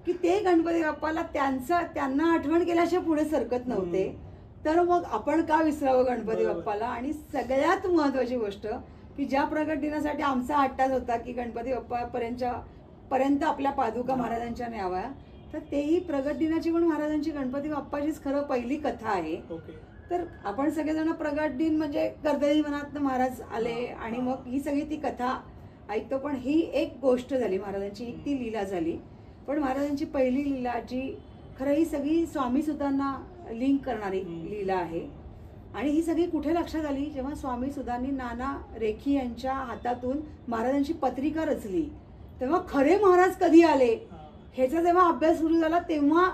की ते गणपती बाप्पाला त्यांना आठवण केल्याशिवाय पुढे सरकत नव्हते. तर मग आपण का विसरावं गणपती बाप्पाला. आणि सगळ्यात महत्वाची गोष्ट की ज्या प्रगट दिनासाठी आमचा हट्टाच होता की गणपती बाप्पापर्यंत आपल्या पादुका महाराजांच्या न्याव्या, तर तेही प्रगट दिनाची पण महाराजांची गणपती बाप्पाचीच खरं पहिली कथा आहे. तर आपण सगळेजण प्रगट दिन म्हणजे कर्दळी मनात महाराज आले आणि मग ही सगळी ती कथा ऐकतो. पण ही एक गोष्ट झाली महाराजांची, ती लीला झाली. पण महाराजांची पहिली लीला जी खरं ही सगळी स्वामी सुतांना लिंक करणारी लीला आहे. आणि ही सगळी कुठे लक्षात आली जेव्हा स्वामी सुधांनी नाना रेखी यांच्या हातातून महाराजांची पत्रिका रचली. तेव्हा खरे महाराज कधी आले ह्याचा जेव्हा अभ्यास सुरू झाला तेव्हा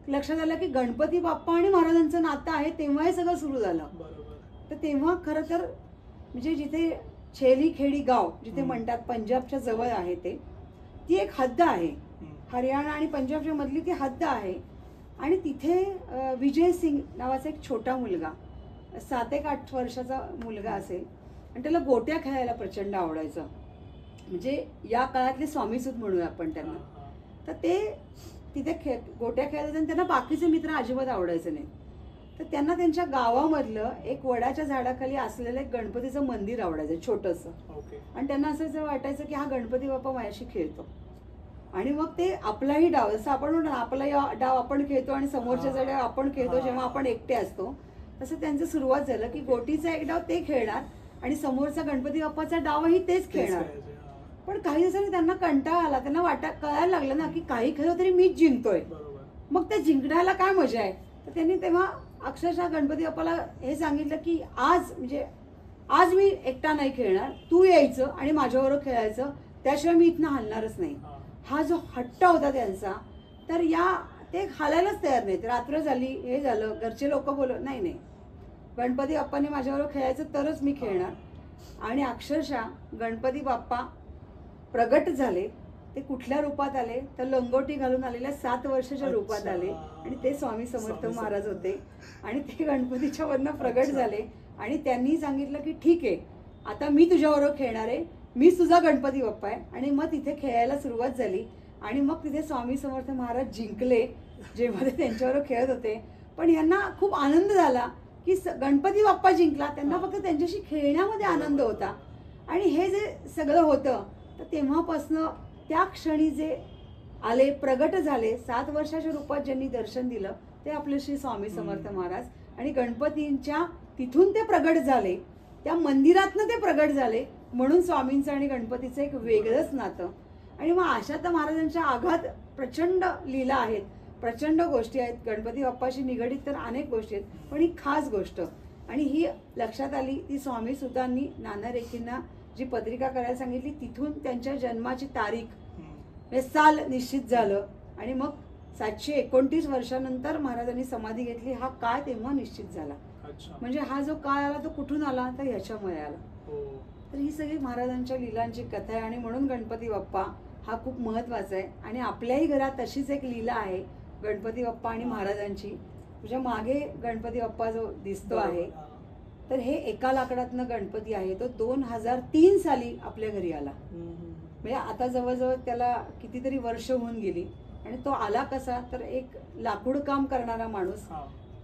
लक्षात आलं की गणपती बाप्पा आणि महाराजांचं नातं आहे. तेव्हा हे सगळं सुरू झालं. तर तेव्हा खरं तर म्हणजे जिथे छेली खेडी गाव जिथे म्हणतात पंजाबच्या जवळ आहे ते, ती एक हद्द आहे. हरियाणा आणि पंजाबच्या मधली ती हद्द आहे. आणि तिथे विजय सिंग नावाचा एक छोटा मुलगा 7-8 वर्षाचा मुलगा असेल आणि त्याला गोट्या खेळायला प्रचंड आवडायचं. म्हणजे या काळातले स्वामीसूत म्हणूया आपण त्यांना. तर ते तिथे गोट्या खेळायचे आणि त्यांना बाकीचे मित्र अजिबात आवडायचे नाही. तर त्यांना त्यांच्या गावामधलं एक वडाच्या झाडाखाली असलेलं एक गणपतीचं मंदिर आवडायचं छोटंसं. आणि त्यांना असं वाटायचं की हा गणपती बाप्पा माझ्याशी खेळतो. आणि मग ते आपलाही डाव, जसं आपण म्हणतो ना आपला डाव आपण खेळतो आणि समोरच्याचा डाव आपण खेळतो जेव्हा आपण एकटे असतो, तसं त्यांचं सुरुवात झालं की गोटीचा एक डाव ते खेळणार आणि समोरचा गणपती बाप्पाचा डावही तेच खेळणार. पण काही दिवसांनी त्यांना कंटाळा आला. त्यांना कळायला लागलं ना की काही खेळ तरी मीच जिंकतोय, मग त्या जिंकण्याला काय मजा आहे. तर त्यांनी तेव्हा अक्षरशः गणपती बाप्पाला हे सांगितलं की आज मी एकटा नाही खेळणार, तू यायचं आणि माझ्याबरोबर खेळायचं, त्याशिवाय मी इथनं हलणारच नाही. हा जो हट्ट होता त्यांचा, तर ते हालायलाच तयार नाहीत. रात्र झाली, हे झालं, घरचे लोक नाही गणपती बाप्पाने माझ्याबरोबर खेळायचं तरच मी खेळणार. आणि अक्षरशः गणपती बाप्पा प्रगट झाले. ते कुठल्या रूपात आले तर लंगोटी घालून आलेल्या 7 वर्षाच्या रूपात आले आणि ते स्वामी समर्थ महाराज होते. आणि ते गणपतीच्या वरनं प्रगट झाले आणि त्यांनी सांगितलं की ठीक आहे आता मी तुझ्याबरोबर खेळणार आहे, मीच तुझा गणपती बाप्पा आहे. आणि मग तिथे खेळायला सुरुवात झाली आणि मग तिथे स्वामी समर्थ महाराज जिंकले जेव्हा ते त्यांच्याबरोबर खेळत होते. पण यांना खूप आनंद झाला की गणपती बाप्पा जिंकला. त्यांना फक्त त्यांच्याशी खेळण्यामध्ये आनंद होता. आणि हे जे सगळं होतं तर तेव्हापासनं त्या क्षणी जे आले, प्रगट झाले, 7 वर्षाच्या रूपात ज्यांनी दर्शन दिलं ते आपले श्री स्वामी समर्थ महाराज. आणि गणपतींच्या तिथून ते प्रगट झाले, त्या मंदिरातनं ते प्रगट झाले, म्हणून स्वामींचं आणि गणपतीचं एक वेगळंच नातं. आणि मग अशा तर महाराजांच्या आघात प्रचंड लीला आहेत, प्रचंड गोष्टी आहेत. गणपती बाप्पाशी निगडीत तर अनेक गोष्टी आहेत, पण ही खास गोष्ट आणि ही लक्षात आली ती स्वामी सुतांनी नाना रेखींना जी पत्रिका करायला सांगितली तिथून त्यांच्या जन्माची तारीख, साल निश्चित झालं. आणि मग 729 वर्षानंतर महाराजांनी समाधी घेतली. हा काळ तेव्हा निश्चित झाला. म्हणजे हा जो काळ आला तो कुठून आला तर ह्याच्यामुळे आला. तर ही सगळी महाराजांच्या लीलांची कथा आहे आणि म्हणून गणपती बाप्पा हा खूप महत्वाचा आहे. आणि आपल्याही घरात तशीच एक लीला आहे गणपती बाप्पा आणि महाराजांची. तुझ्या मागे गणपती बाप्पा जो दिसतो आहे तर हे एका लाकडातनं गणपती आहे. तो 2003 साली आपल्या घरी आला. म्हणजे आता जवळजवळ त्याला कितीतरी वर्ष होऊन गेली. आणि तो आला कसा तर एक लाकूड काम करणारा माणूस.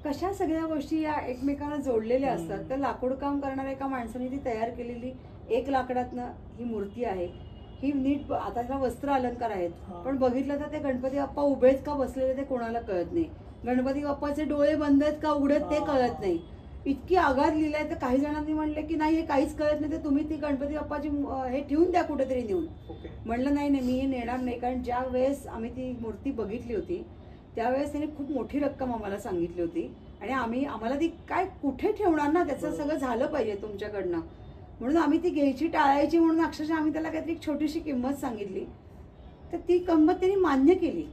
कशा सगळ्या गोष्टी या एकमेकांना जोडलेल्या असतात. तर लाकूड काम करणाऱ्या एका माणसाने ती तयार केलेली एक लाकडातनं ही मूर्ती आहे. ही नीट आता त्याला वस्त्र अलंकार आहेत, पण बघितलं तर ते गणपती बाप्पा उभेत का बसलेले ते कोणाला कळत नाही. गणपती बाप्पाचे डोळे बंद आहेत का उघडेत ते कळत नाही. इतकी आघात लिहिलं आहे. तर काही जणांनी म्हणले की नाही हे काहीच कळत नाही, तर तुम्ही ती गणपती बाप्पाची हे ठेवून द्या कुठेतरी नेऊन. म्हणलं नाही नाही मी हे नेणार नाही. कारण ज्या वेळेस आम्ही ती मूर्ती बघितली होती त्यावेळेस त्याने खूप मोठी रक्कम आम्हाला सांगितली होती आणि आम्हाला ती काय कुठे ठेवणार ना, त्याचं सगळं झालं पाहिजे तुमच्याकडनं. म्हणून आम्ही ती घ्यायची टाळायची म्हणून अक्षरशः आम्ही त्याला काहीतरी छोटीशी किंमत सांगितली. तर ती किंमत त्यांनी मान्य केली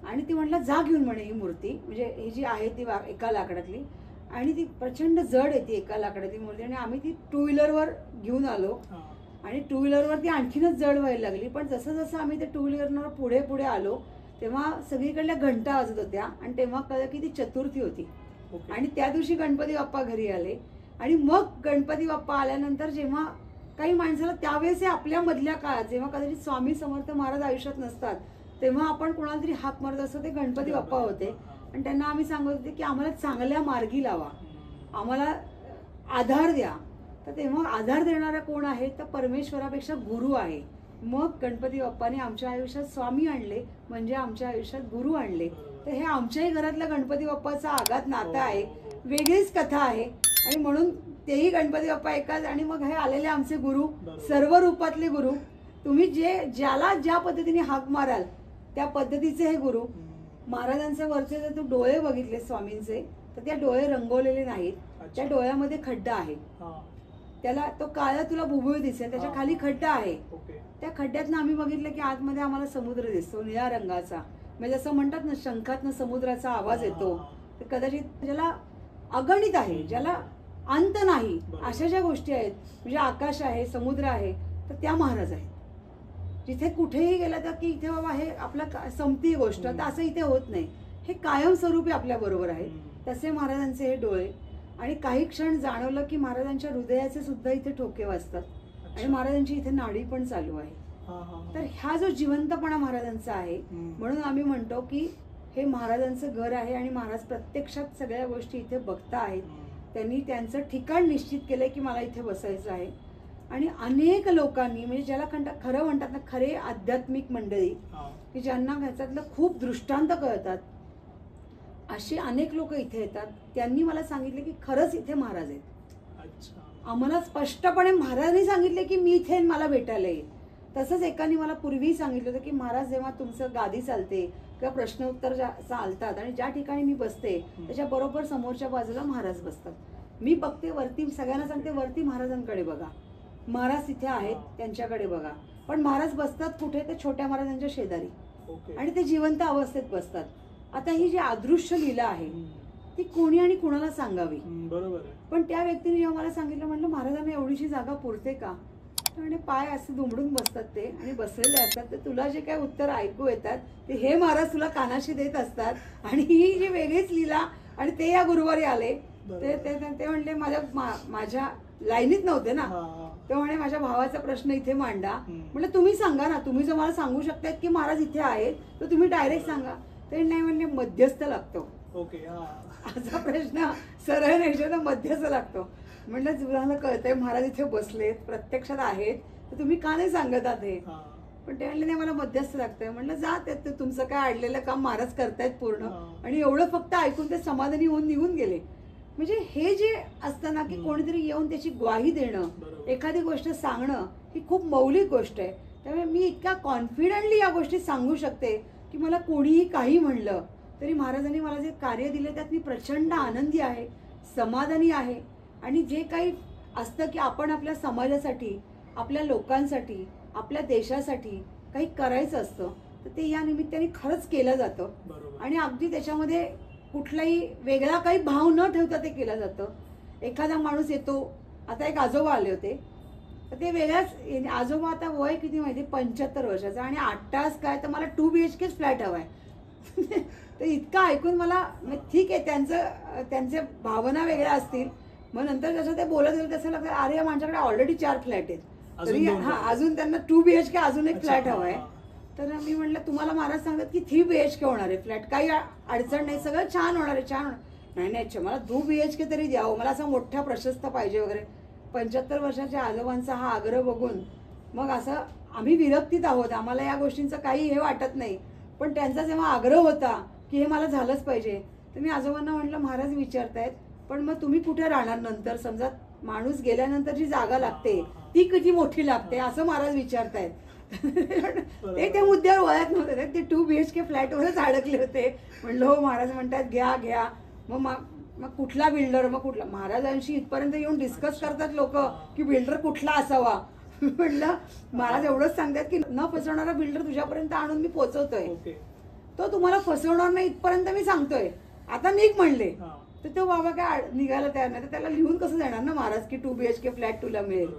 आणि ती म्हटलं जा घेऊन म्हणे ही मूर्ती. म्हणजे ही जी आहे ती एका लाकडातली आणि ती प्रचंड जड येते एका लाकडातली मूर्ती. आणि आम्ही ती 2 व्हीलरवर घेऊन आलो आणि 2 व्हीलरवर ती आणखीनच जड व्हायला लागली. पण जसं जसं आम्ही ते 2 व्हीलरवर पुढे पुढे आलो तेव्हा सगळीकडल्या घंटा वाजत होत्या आणि तेव्हा कळलं की ती चतुर्थी होती. आणि त्या दिवशी गणपती बाप्पा घरी आले. आणि मग गणपती बाप्पा आल्यानंतर जेव्हा काही माणसाला त्यावेळेस आपल्या मधल्या काळात जेव्हा कदाचित स्वामी समर्थ महाराज आयुष्यात नसतात तेव्हा आपण कोणाला तरी हाक मारत असतो, ते गणपती बाप्पा होते. आणि त्यांना आम्ही सांगत होते की आम्हाला चांगल्या मार्गी लावा, आम्हाला आधार द्या. तर तेव्हा आधार देणारा कोण आहे तर परमेश्वरापेक्षा गुरु आहे. मग गणपती बाप्पाने आमच्या आयुष्यात स्वामी आणले म्हणजे आमच्या आयुष्यात गुरु आणले. तर हे आमच्याही घरातल्या गणपती बाप्पाचा आघात नातं आहे, वेगळीच कथा आहे. आणि म्हणून तेही गणपती बाप्पा एकाच. आणि मग हे आलेले आमचे गुरु, सर्व रूपातले गुरु. तुम्ही ज्याला ज्या पद्धतीने हाक माराल त्या पद्धतीचे हे गुरु. महाराजांचे वरचे जर तू डोळे बघितले स्वामींचे तर त्या डोळे रंगवलेले नाहीत, त्या डोळ्यामध्ये खड्डा आहे. त्याला तो काळा तुला बुबुळ दिसेल, त्याच्या खाली खड्डा आहे. त्या खड्ड्यातनं आम्ही बघितलं की आतमध्ये आम्हाला समुद्र दिसतो निळ्या रंगाचा. म्हणजे असं म्हणतात ना शंखातनं समुद्राचा आवाज येतो. तर कदाचित ज्याला अगणित आहे, ज्याला अंत नाही, अशा ज्या गोष्टी आहेत म्हणजे आकाश आहे, समुद्र आहे, तर त्या महाराज आहेत. जिथे कुठेही गेलं तर की इथे बाबा हे आपलं संपती गोष्ट, तर असं इथे होत नाही. हे कायमस्वरूपी आपल्या बरोबर आहेत. तसे महाराजांचे हे डोळे. आणि काही क्षण जाणवलं की महाराजांच्या हृदयाचे सुद्धा इथे ठोके वाजतात आणि महाराजांची इथे नाडी पण चालू आहे. तर हा जो जिवंतपणा महाराजांचा आहे म्हणून आम्ही म्हणतो की हे महाराजांचं घर आहे आणि महाराज प्रत्यक्षात सगळ्या गोष्टी इथे बघता आहेत. त्यांनी त्यांचं ठिकाण निश्चित केलंय की मला इथे बसायचं आहे. आणि अनेक लोकांनी म्हणजे ज्याला खरं म्हणतात ना खरे आध्यात्मिक मंडळी की ज्यांना ह्याच्यातलं खूप दृष्टांत कळतात अशी अनेक लोक इथे येतात. त्यांनी मला सांगितले की खरंच इथे महाराज आहेत. आम्हाला स्पष्टपणे महाराजांनी सांगितले की मी इथे मला भेटायला येईल. तसंच एकाने मला पूर्वी सांगितलं होतं की महाराज जेव्हा तुमचं गादी चालते किंवा प्रश्न उत्तर चालतात आणि ज्या ठिकाणी मी बसते त्याच्या बरोबर समोरच्या बाजूला महाराज बसतात. मी बघते वरती, सगळ्यांना सांगते वरती महाराजांकडे बघा, महाराज तिथे आहेत त्यांच्याकडे बघा. पण महाराज बसतात कुठे तर छोट्या महाराजांच्या शेजारी आणि ते जिवंत अवस्थेत बसतात. आता ही जी अदृश्य लीला आहे ती कोणी आणि कुणाला सांगावी. बरोबर. पण त्या व्यक्तीने जेव्हा मला सांगितलं म्हटलं महाराजांना एवढीशी जागा पुरते का. आणि पाय असे दुमडून बसतात ते आणि बसलेले असतात. तर तुला जे काय उत्तर ऐकू येतात ते हे महाराज तुला कानाशी देत असतात. आणि ही जी वेगळीच लीला. आणि ते या गुरुवारी आले ते म्हणले माझ्या लाईनीत नव्हते ना, ते म्हणे माझ्या भावाचा प्रश्न इथे मांडा. म्हटलं तुम्ही सांगा ना, तुम्ही जर मला सांगू शकतात की महाराज इथे आहेत तर तुम्ही डायरेक्ट सांगा. ते नाही म्हणले मध्यस्थ लागतो. ओके, हा. असा प्रश्न सरळ रेषेनं मध्यच लागतो. म्हणलं तुम्हाला कळतंय महाराज इथे बसलेत, प्रत्यक्षात आहेत, तर तुम्ही का नाही सांगत आहात हे? हा. पण ते म्हणले नाही मला मध्यस्थ लागतंय. म्हणलं जा, ते तुमचं काय अडलेलं काम महाराज करतायत पूर्ण. हा. आणि एवढं फक्त ऐकून ते समाधानी होऊन निघून गेले. म्हणजे हे जे असतं ना की कोणीतरी येऊन त्याची ग्वाही देणं, बरोबर. एखादी गोष्ट सांगणं, ही खूप मौलिक गोष्ट आहे. त्यामुळे मी इतक्या कॉन्फिडंटली या गोष्टी सांगू शकते की मला कोणीही काही म्हणलं तरी महाराजांनी मला जे कार्य दिले त्यात मी प्रचंड आनंदी आहे, समाधानी आहे. आणि जे काही असतं की आपण आपल्या समाजासाठी, आपल्या लोकांसाठी, आपल्या देशासाठी काही करायचं असतं, तर ते या निमित्ताने खरंच केलं जातं. बरोबर. आणि अगदी त्याच्यामध्ये कुठलाही वेगळा काही भाव न ठेवता ते केलं जातं. एखादा माणूस येतो, आता एक आजोबा आले होते, तर ते वेगळ्याच आजोबा, आता वय किती माहिती, 75 वर्षाचा, आणि 8 तास काय तर मला 2 BHK फ्लॅट हवाय. तर इतकं ऐकून मला ठीक आहे, त्यांचे भावना वेगळ्या असतील. मग नंतर जसं ते बोलत गेलं तसं लागतं, अरे या माणसाकडे ऑलरेडी 4 फ्लॅट आहेत, तरी अजून त्यांना 2 BHK अजून एक फ्लॅट हवाय. तर मी म्हटलं तुम्हाला महाराज सांगतात की 3 BHK होणार आहे फ्लॅट, काही अडचण नाही, सगळं छान होणार आहे, छान होणार. नाही अच्छा, मला 2 BHK तरी द्यावं, मला असं मोठ्या प्रशस्त पाहिजे वगैरे. 75 वर्षाच्या आजोबांचा हा आग्रह बघून मग असं आम्ही विरक्तीत आहोत, आम्हाला या गोष्टींचं काही हे वाटत नाही. पण त्यांचा जेव्हा आग्रह होता की हे मला झालंच पाहिजे, तर मी आजोबांना म्हटलं महाराज विचारतायत, पण मग तुम्ही कुठे राहणार नंतर, समजा माणूस गेल्यानंतर जी जागा लागते ती किती मोठी लागते असं महाराज विचारतायत. ते मुद्द्यावर वळत नव्हते, ते 2 BHK फ्लॅटवरच अडकले होते. म्हणलं हो, महाराज म्हणतात घ्या घ्या. मग कुठला बिल्डर, मग कुठला, महाराजांशी इथपर्यंत येऊन डिस्कस करतात लोक की बिल्डर कुठला असावा. म्हणलं महाराज एवढंच सांगतात की न फसवणारा बिल्डर तुझ्यापर्यंत आणून मी पोहोचवतोय, तो तुम्हाला फसवणार नाही इथपर्यंत मी सांगतोय, आता निघ म्हणले. तर तो बाबा काय निघायला तयार नाही, तर त्याला लिहून कसं देणार ना महाराज की 2 BHK फ्लॅट तुला मिळेल.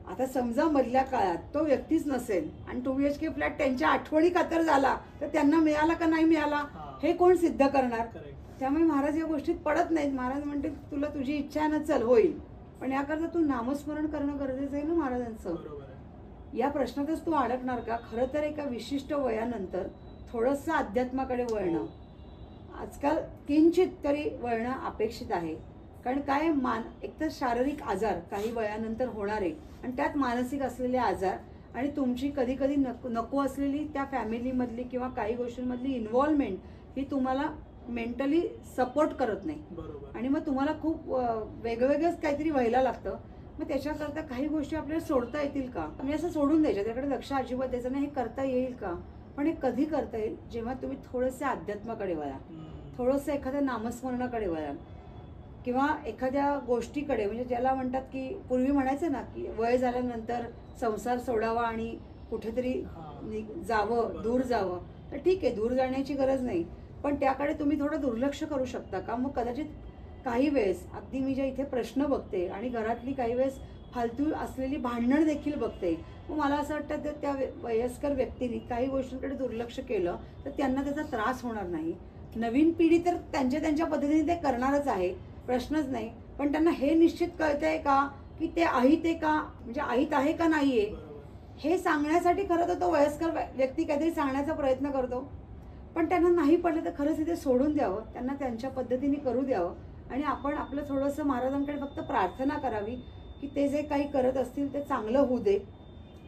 आता समजा मधल्या काळात तो व्यक्तीच नसेल आणि 2 BHK फ्लॅट त्यांच्या आठवणी खातर झाला, तर त्यांना मिळाला का नाही मिळाला हे कोण सिद्ध करणार? त्यामुळे महाराज या गोष्टीत पडत नाहीत. महाराज म्हणते तुला तुझी इच्छा आहे ना, चल होईल, पण याकरता तू नामस्मरण करणं गरजेचं आहे ना महाराजांचं. या प्रश्नातच तू अडकणार का? खरं तर एका विशिष्ट वयानंतर थोडंसं अध्यात्माकडे वळणं आजकाल किंचित तरी वळणं अपेक्षित आहे. कारण काय, एकतर शारीरिक आजार काही वयानंतर होणारे, आणि त्यात मानसिक असलेले आजार, आणि तुमची कधी कधी नको असलेली त्या फॅमिलीमधली किंवा काही गोष्टींमधली इन्व्हॉल्वमेंट ही तुम्हाला मेंटली सपोर्ट करत नाही. आणि मग तुम्हाला खूप वेगवेगळंच काहीतरी व्हायला लागतं. मग त्याच्याकरता काही गोष्टी आपल्याला सोडता येतील का, म्हणजे असं सोडून द्यायच्या, त्याकडे लक्ष अजिबात द्यायचं नाही, हे करता येईल का? पण हे कधी करता येईल, जेव्हा तुम्ही थोडंसं अध्यात्माकडे वळा, थोडंसं एखाद्या नामस्मरणाकडे वळा, किंवा एखाद्या गोष्टीकडे, म्हणजे ज्याला म्हणतात की पूर्वी म्हणायचं ना की वय झाल्यानंतर संसार सोडावा आणि कुठेतरी जावं, दूर जावं. तर ठीक आहे, दूर जाण्याची गरज नाही, पण त्याकडे तुम्ही थोडं दुर्लक्ष करू शकता का? मग कदाचित काही वेळेस अगदी मी ज्या इथे प्रश्न बघते आणि घरातली काही वेळेस फालतू असलेली भांडण देखील बघते, मग मला असं वाटतं की त्या वयस्कर व्यक्तीने काही गोष्टींकडे दुर्लक्ष केलं तर त्यांना त्याचा त्रास होणार नाही. नवीन पिढी तर त्यांच्या पद्धतीने ते करणारच आहे, प्रश्नच नाही. पण त्यांना हे निश्चित कळतंय का की ते अहित आहे का, म्हणजे अहित आहे का नाहीये, हे सांगण्यासाठी खरं तर तो वयस्कर व्यक्ती काहीतरी सांगण्याचा प्रयत्न करतो. पण त्यांना नाही पडलं तर खरंच इथे सोडून द्यावं, त्यांना त्यांच्या पद्धतीने करू द्यावं, आणि आपण आपलं थोडंसं महाराजांकडे फक्त प्रार्थना करावी की ते जे काही करत असतील ते चांगलं होऊ दे,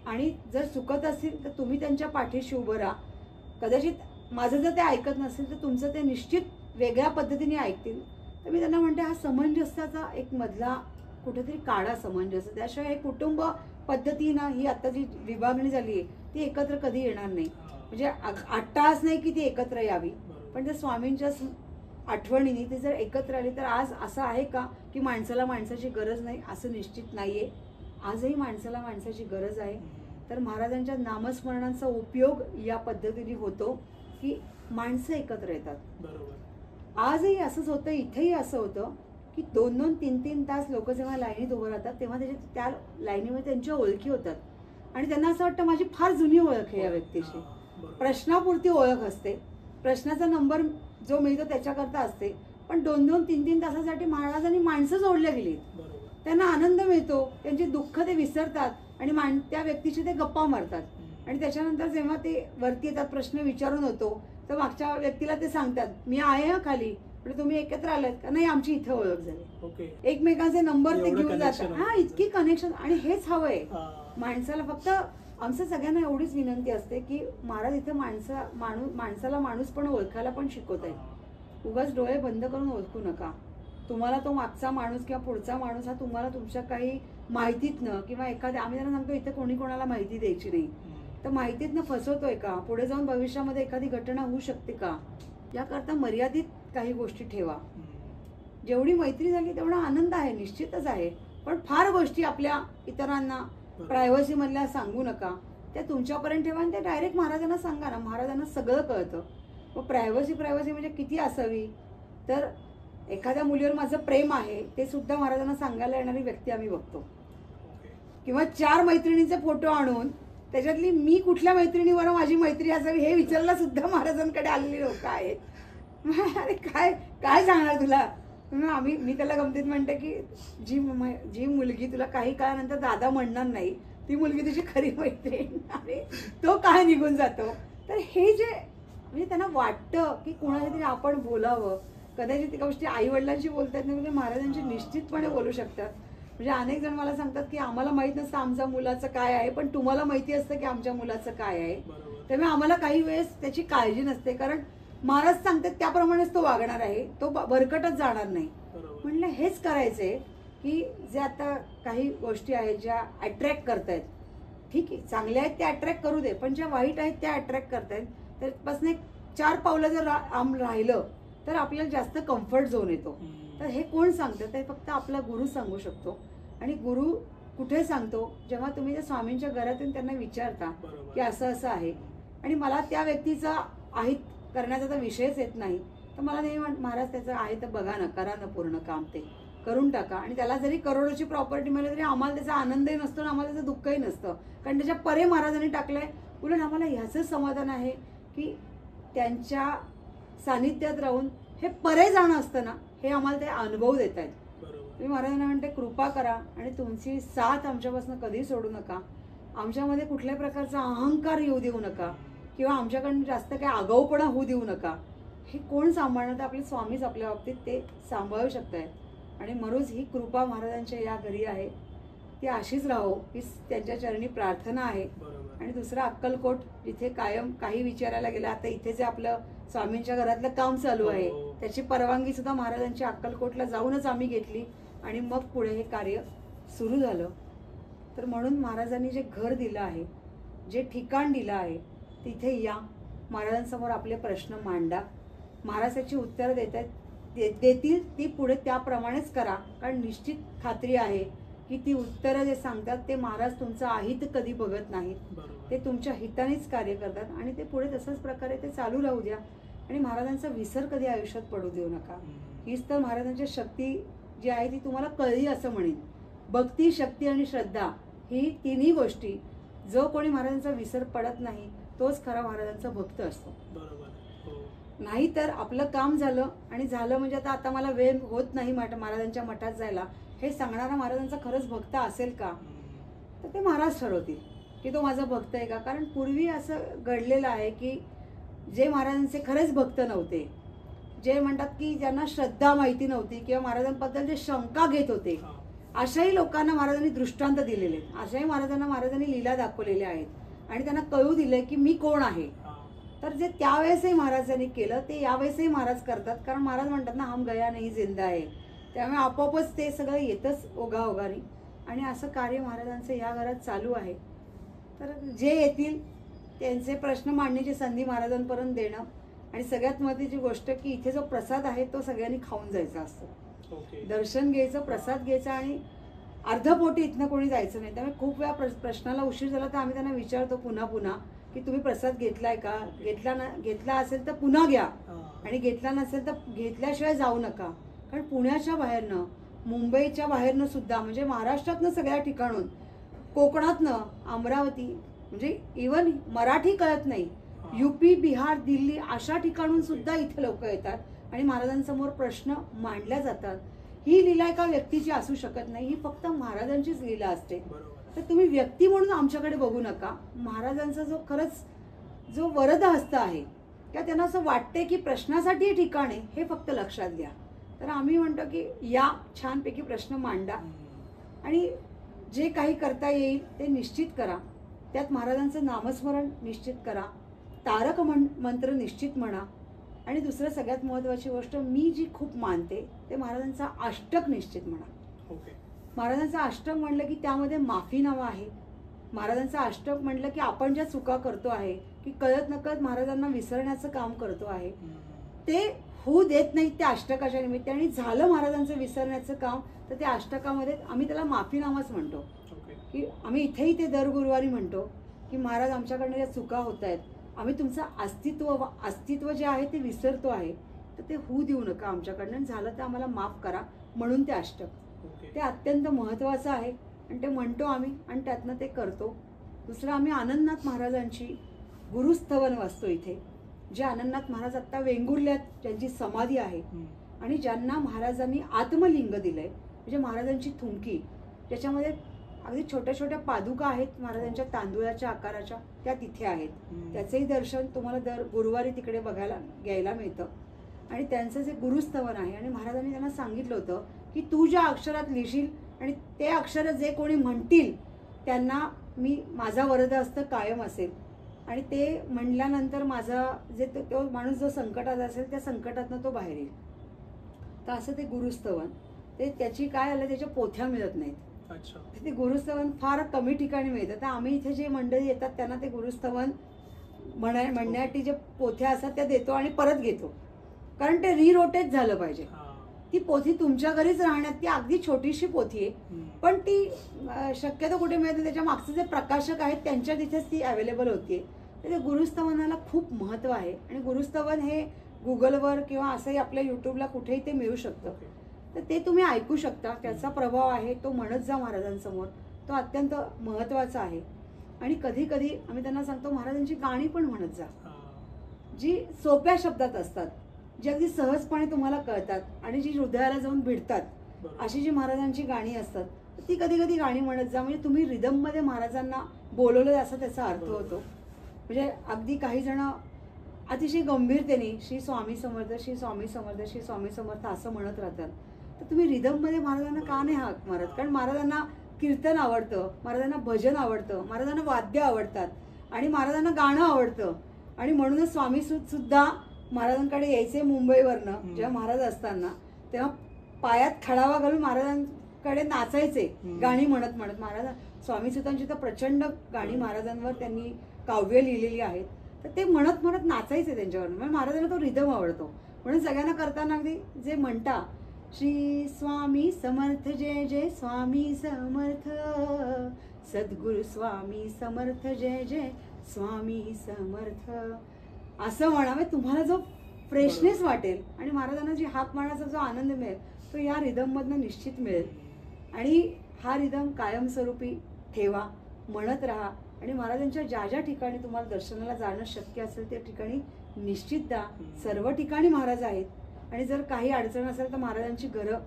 आणि जर चुकत असतील तर तुम्ही त्यांच्या पाठीशी उभं राहा. कदाचित माझं जर ते ऐकत नसेल तर तुमचं ते निश्चित वेगळ्या पद्धतीने ऐकतील. तर मी त्यांना म्हणते हा समंजस्याचा एक मधला कुठेतरी काढा समंजस्य, त्याशिवाय हे कुटुंब पद्धतीनं ही आता जी विभागणी झाली आहे ती एकत्र कधी येणार नाही. म्हणजे अट्टास नाही की ती एकत्र यावी, पण त्या स्वामींच्या आठवणीने ती जर एकत्र आली तर आज असं आहे का की माणसाला माणसाची गरज नाही, असं निश्चित नाहीये. आजही माणसाला माणसाची गरज आहे. तर महाराजांच्या नामस्मरणांचा उपयोग या पद्धतीने होतो की माणसं एकत्र येतात. आजही असंच होतं, इथेही असं होतं की 2-2, 3-3 तास लोक जेव्हा लाईनीत उभं राहतात तेव्हा त्या लाईनीमध्ये त्यांच्या ओळखी होतात, आणि त्यांना असं वाटतं माझी फार जुनी ओळख आहे या व्यक्तीशी. प्रश्नापुरती ओळख असते, प्रश्नाचा नंबर जो मिळतो त्याच्याकरता असते, पण 2-2, 3-3 तासासाठी महाराजांनी माणसं जोडल्या गेली. त्यांना आनंद मिळतो, त्यांची दुःख ते विसरतात, आणि त्या व्यक्तीशी ते गप्पा मारतात. आणि त्याच्यानंतर जेव्हा ते वरती येतात, प्रश्न विचारून होतो, तर मागच्या व्यक्तीला ते सांगतात मी आहे खाली, म्हणजे तुम्ही एकत्र आलात का नाही, आमची इथे ओळख झाली, ओके, एकमेकांचे नंबर ते एवढं घेऊन connection जातात. आहे हा, इतकी कनेक्शन. आणि हेच हवंय हा. माणसाला. फक्त आमचं सगळ्यांना एवढीच विनंती असते की महाराज इथे माणसाला माणूस पण ओळखायला पण शिकवत आहेत. उगाच डोळे बंद करून ओळखू नका. तुम्हाला तो मागचा माणूस किंवा पुढचा माणूस हा तुम्हाला तुमच्या काही माहितीतनं किंवा एखाद्या, आम्ही त्यांना सांगतो इथे कोणी कोणाला माहिती द्यायची नाही, तर माहितीतनं फसवतोय का, पुढे जाऊन भविष्यामध्ये एखादी घटना होऊ शकते का, याकरता मर्यादित काही गोष्टी ठेवा. जेवढी मैत्री झाली तेवढा आनंद आहे, निश्चितच आहे. पण फार गोष्टी आपल्या इतरांना प्रायव्हसी मधल्या सांगू नका. त्या तुमच्यापर्यंत ठेवा आणि त्या डायरेक्ट महाराजांना सांगा ना. महाराजांना सगळं कळतं. मग प्रायव्हसी म्हणजे किती असावी, तर एखाद्या मुलीवर माझं प्रेम आहे ते सुद्धा महाराजांना सांगायला येणारी व्यक्ती आम्ही बघतो. किंवा 4 मैत्रिणींचे फोटो आणून त्याच्यातली मी कुठल्या मैत्रिणीवर माझी मैत्री असावी हे विचारला सुद्धा महाराजांकडे आलेली लोक आहेत. अरे काय काय सांगणार तुला. मी त्याला गमतीत म्हणते की जी मुलगी तुला काही काळानंतर दादा म्हणणार नाही ती मुलगी तुझी खरी मैत्रीण. अरे तो काय निघून जातो. तर हे जे म्हणजे त्यांना वाटतं की कोणाला तरी आपण बोलावं, कदाचित त्या गोष्टी आई वडिलांशी बोलतात नाही म्हणजे महाराजांशी निश्चितपणे बोलू शकतात. म्हणजे अनेक जण मला सांगतात की आम्हाला माहित नसतं आमच्या मुलाचं काय आहे, पण तुम्हाला माहिती असतं की आमच्या मुलाचं काय आहे. त्यामुळे आम्हाला काही वेळेस त्याची काळजी नसते, कारण महाराज सांगतात त्याप्रमाणेच तो वागणार आहे, तो भरकटच जाणार नाही. म्हणलं हेच करायचंय की जे आता काही गोष्टी आहेत ज्या अट्रॅक्ट करतायत, ठीक आहे चांगल्या आहेत त्या अट्रॅक्ट करू दे, पण ज्या वाईट आहेत त्या अट्रॅक्ट करतायत त्यापासून एक 4 पावलं जर राहिलं तर आपल्याला जास्त कम्फर्ट झोन येतो. तर हे कोण सांगतं, ते फक्त आपला गुरु सांगू शकतो. आणि गुरु कुठे सांगतो, जेव्हा तुम्ही त्या स्वामींच्या घरातून त्यांना विचारता की असं असं आहे आणि मला त्या व्यक्तीचा आहित करण्याचा तर विषयच येत नाही, तर मला नाही महाराज त्याचं आहे तर बघा ना, करा ना पूर्ण काम, ते करून टाका. आणि त्याला जरी करोडोची प्रॉपर्टी मिळाली तरी आम्हाला त्याचा आनंदही नसतो आणि आम्हाला त्याचं दुःखही नसतं, कारण त्याच्या परे महाराजांनी टाकलंय. उलट आम्हाला ह्याचं समाधान आहे की त्यांच्या सानिध्यात राहून हे परे जाणं असतं ना, हे आम्हाला ते अनुभव देत आहेत. मी महाराजांना म्हणते कृपा करा आणि तुमची साथ आमच्यापासून कधी सोडू नका. आमच्यामध्ये कुठल्याही प्रकारचा अहंकार येऊ देऊ नका किंवा आमच्याकडून जास्त काही आगाऊपणा होऊ देऊ नका. हे कोण सांभाळणं, तर आपले स्वामीच आपल्या बाबतीत ते सांभाळू शकतायत. आणि म्हणूनच ही कृपा महाराजांच्या या घरी आहे, ती अशीच राहो ही त्यांच्या चरणी प्रार्थना आहे. आणि दुसरा अक्कलकोट, जिथे कायम काही विचारायला गेलं, आता इथे जे आपलं स्वामींच्या घरातलं काम चालू आहे त्याची परवानगी सुद्धा महाराजांच्या अक्कलकोटला जाऊनच आम्ही घेतली आणि मग पुढे हे कार्य सुरू झालं. तर म्हणून महाराजांनी जे घर दिलं आहे, जे ठिकाण दिलं आहे, तिथे या, महाराजांसमोर आपले प्रश्न मांडा. महाराज त्याची उत्तरं देतील, ती पुढे त्याप्रमाणेच करा, कारण निश्चित खात्री आहे की ती उत्तरं जे सांगतात ते महाराज तुमचं अहित कधी बघत नाहीत, ते तुमच्या हितानेच कार्य करतात. आणि ते पुढे तसंच प्रकारे ते चालू राहू द्या आणि महाराजांचा विसर कधी आयुष्यात पडू देऊ नका. हीच तर महाराजांची शक्ती जी आहे ती तुम्हाला कळली असं म्हणेन. भक्ती, शक्ती आणि श्रद्धा ही तिन्ही गोष्टी, जो कोणी महाराजांचा विसर पडत नाही तोच खरा महाराजांचा भक्त असतो. नाही तर आपलं काम झालं आणि झालं म्हणजे आता मला वेळ होत नाही महाराजांच्या मठात जायला, हे सांगणारा महाराजांचा खरंच भक्त असेल का, तर ते महाराज ठरवतील की तो माझा भक्त आहे का. कारण पूर्वी असं घडलेलं आहे की जे महाराजांचे खरेच भक्त नव्हते, जे म्हणतात की ज्यांना श्रद्धा माहिती नव्हती किंवा महाराजांबद्दल जे शंका घेत होते, अशाही लोकांना महाराजांनी दृष्टांत दिलेले, अशाही महाराजांनी लीला दाखवलेल्या आहेत आणि त्यांना कळू दिले की मी कोण आहे. तर जे त्यावेळेसही महाराजांनी केलं ते यावेळेसही महाराज करतात, कारण महाराज म्हणतात ना, हम गया नाही जिंदा आहे. त्यामुळे आपोआपच ते सगळं येतच ओघाओघाने. आणि असं कार्य महाराजांचं या घरात चालू आहे. तर जे येतील त्यांचे प्रश्न मांडण्याची संधी महाराजांपर्यंत देणं. आणि सगळ्यात महत्त्वाची गोष्ट की इथे जो प्रसाद आहे तो सगळ्यांनी खाऊन जायचा असतो. दर्शन घ्यायचं, प्रसाद घ्यायचा आणि अर्धपोटी इथनं कोणी जायचं नाही. त्यामुळे खूप वेळा प्रश्नाला उशीर झाला तर आम्ही त्यांना विचारतो पुन्हा पुन्हा की तुम्ही प्रसाद घेतलाय का, घेतला असेल तर पुन्हा घ्या आणि घेतला नसेल तर घेतल्याशिवाय जाऊ नका. कारण पुण्याच्या बाहेरनं, मुंबईच्या बाहेरनं सुद्धा, म्हणजे महाराष्ट्रातनं सगळ्या ठिकाणून, कोकणातनं, अमरावती, म्हणजे इवन मराठी कळत नाही, युपी, बिहार, दिल्ली अशा ठिकाणून सुद्धा इथे लोक येतात आणि महाराजांसमोर प्रश्न मांडल्या जातात. ही लीला एका व्यक्तीची असू शकत नाही, ही फक्त महाराजांचीच लीला असते. तर तुम्ही व्यक्ती म्हणून आमच्याकडे बघू नका. महाराजांचा जो खरंच जो वरद हस्त आहे किंवा त्यांना असं वाटते की प्रश्नासाठी हे ठिकाण आहे हे फक्त लक्षात घ्या. तर आम्ही म्हणतो की या छानपैकी प्रश्न मांडा आणि जे काही करता येईल ते निश्चित करा. त्यात महाराजांचं नामस्मरण निश्चित करा, तारक मंत्र निश्चित म्हणा आणि दुसरं सगळ्यात महत्त्वाची गोष्ट मी जी खूप मानते ते महाराजांचा अष्टक निश्चित म्हणा. महाराजांचा अष्टक म्हणलं की त्यामध्ये माफीनामा आहे. महाराजांचा अष्टक म्हणलं की आपण ज्या चुका करतो आहे की कळत नकळत महाराजांना विसरण्याचं काम करतो आहे ते होऊ देत नाहीत त्या अष्टकाच्या निमित्ताने. आणि झालं महाराजांचं विसरण्याचं काम तर त्या अष्टकामध्ये आम्ही त्याला माफीनामाच म्हणतो की आम्ही इथेही ते दर गुरुवारी म्हणतो की महाराज आमच्याकडनं ज्या चुका होत आहेत, आम्ही तुमचं अस्तित्व जे आहे ते विसरतो आहे, तर ते होऊ देऊ नका आमच्याकडनं. झालं तर आम्हाला माफ करा. म्हणून ते अष्टक ते अत्यंत महत्त्वाचं आहे आणि ते म्हणतो आम्ही आणि त्यातनं ते करतो. दुसरं आम्ही आनंदनाथ महाराजांची गुरुस्तवन वाचतो इथे. जे आनंदनाथ महाराज आत्ता वेंगुर्ल्यात ज्यांची समाधी आहे आणि ज्यांना महाराजांनी आत्मलिंग दिलंय, म्हणजे महाराजांची थुंकी ज्याच्यामध्ये अगदी छोट्या छोट्या पादुका आहेत महाराजांच्या तांदुळाच्या आकाराच्या, त्या तिथे आहेत. त्याचंही दर्शन तुम्हाला दर गुरुवारी तिकडे घ्यायला मिळतं. आणि त्यांचं जे गुरुस्तवन आहे आणि महाराजांनी त्यांना सांगितलं होतं की तू ज्या अक्षरात लिहिशील आणि ते अक्षर जे कोणी म्हणतील त्यांना माझा वरदहस्त कायम असेल. आणि ते म्हणल्यानंतर माझा जे तो माणूस जो संकटात असेल त्या संकटातनं तो बाहेर येईल. तर असं ते गुरुस्तवन ते त्याची काय आलं त्याच्या पोथ्या मिळत नाहीत. ते गुरुस्तवन फार कमी ठिकाणी मिळतं. तर आम्ही इथे जे मंडळी येतात त्यांना ते गुरुस्तवन म्हणण्यासाठी जे पोथ्या असतात त्या देतो आणि परत घेतो, कारण ते रिरोटेट झालं पाहिजे. ती पोथी तुमच्या घरीच राहण्यात, ती अगदी छोटीशी पोथी आहे पण ती शक्यतो कुठे मिळते त्याच्या मागचे जे प्रकाशक आहेत त्यांच्या तिथेच ती अवेलेबल होतीये. तर गुरुस्तवनाला खूप महत्त्व आहे आणि गुरुस्तवन हे गुगलवर किंवा असंही आपल्या युट्यूबला कुठेही ते मिळू शकतं. तर ते तुम्ही ऐकू शकता. त्याचा प्रभाव आहे तो म्हणत जा महाराजांसमोर, तो अत्यंत महत्त्वाचा आहे. आणि कधी कधी आम्ही त्यांना सांगतो महाराजांची गाणी पण म्हणत जा, जी सोप्या शब्दात असतात, जी अगदी सहजपणे तुम्हाला कळतात आणि जी हृदयाला जाऊन भिडतात. अशी जी महाराजांची गाणी असतात ती कधी कधी गाणी म्हणत जा. म्हणजे तुम्ही रिदममध्ये महाराजांना बोलवलं असा त्याचा अर्थ होतो. म्हणजे अगदी काही जण अतिशय गंभीरतेने श्री स्वामी समर्थ, श्री स्वामी समर्थ, श्री स्वामी समर्थ असं म्हणत राहतात. तर तुम्ही रिदममध्ये महाराजांना का नाही हाक मारत? कारण महाराजांना कीर्तन आवडतं, महाराजांना भजन आवडतं, महाराजांना वाद्य आवडतात आणि महाराजांना गाणं आवडतं. आणि म्हणूनच स्वामी सुद्धा महाराजांकडे यायचे मुंबईवरनं जेव्हा महाराज असताना, तेव्हा पायात खडावा घालून महाराजांकडे नाचायचे गाणी म्हणत म्हणत. महाराज स्वामी सुतांची तर प्रचंड गाणी महाराजांवर त्यांनी काव्य लिहिलेली आहेत. तर ते म्हणत म्हणत नाचायचे त्यांच्यावर. म्हणजे महाराजांना तो रिदम आवडतो. म्हणून सगळ्यांना करताना अगदी जे म्हणता श्री स्वामी समर्थ, जय जय स्वामी समर्थ, सद्गुरु स्वामी समर्थ, जय जय स्वामी समर्थ असं म्हणावे. तुम्हाला जो फ्रेशनेस वाटेल आणि महाराजांना जी हाक मारण्याचा जो आनंद मिळेल तो या रिदममधनं निश्चित मिळेल. आणि हा रिदम कायमस्वरूपी ठेवा, म्हणत राहा. आणि महाराजांच्या ज्या ज्या ठिकाणी तुम्हाला दर्शनाला जाणं शक्य असेल त्या ठिकाणी निश्चित जा. सर्व ठिकाणी महाराज आहेत आणि जर काही अडचण असेल तर महाराजांची घरं,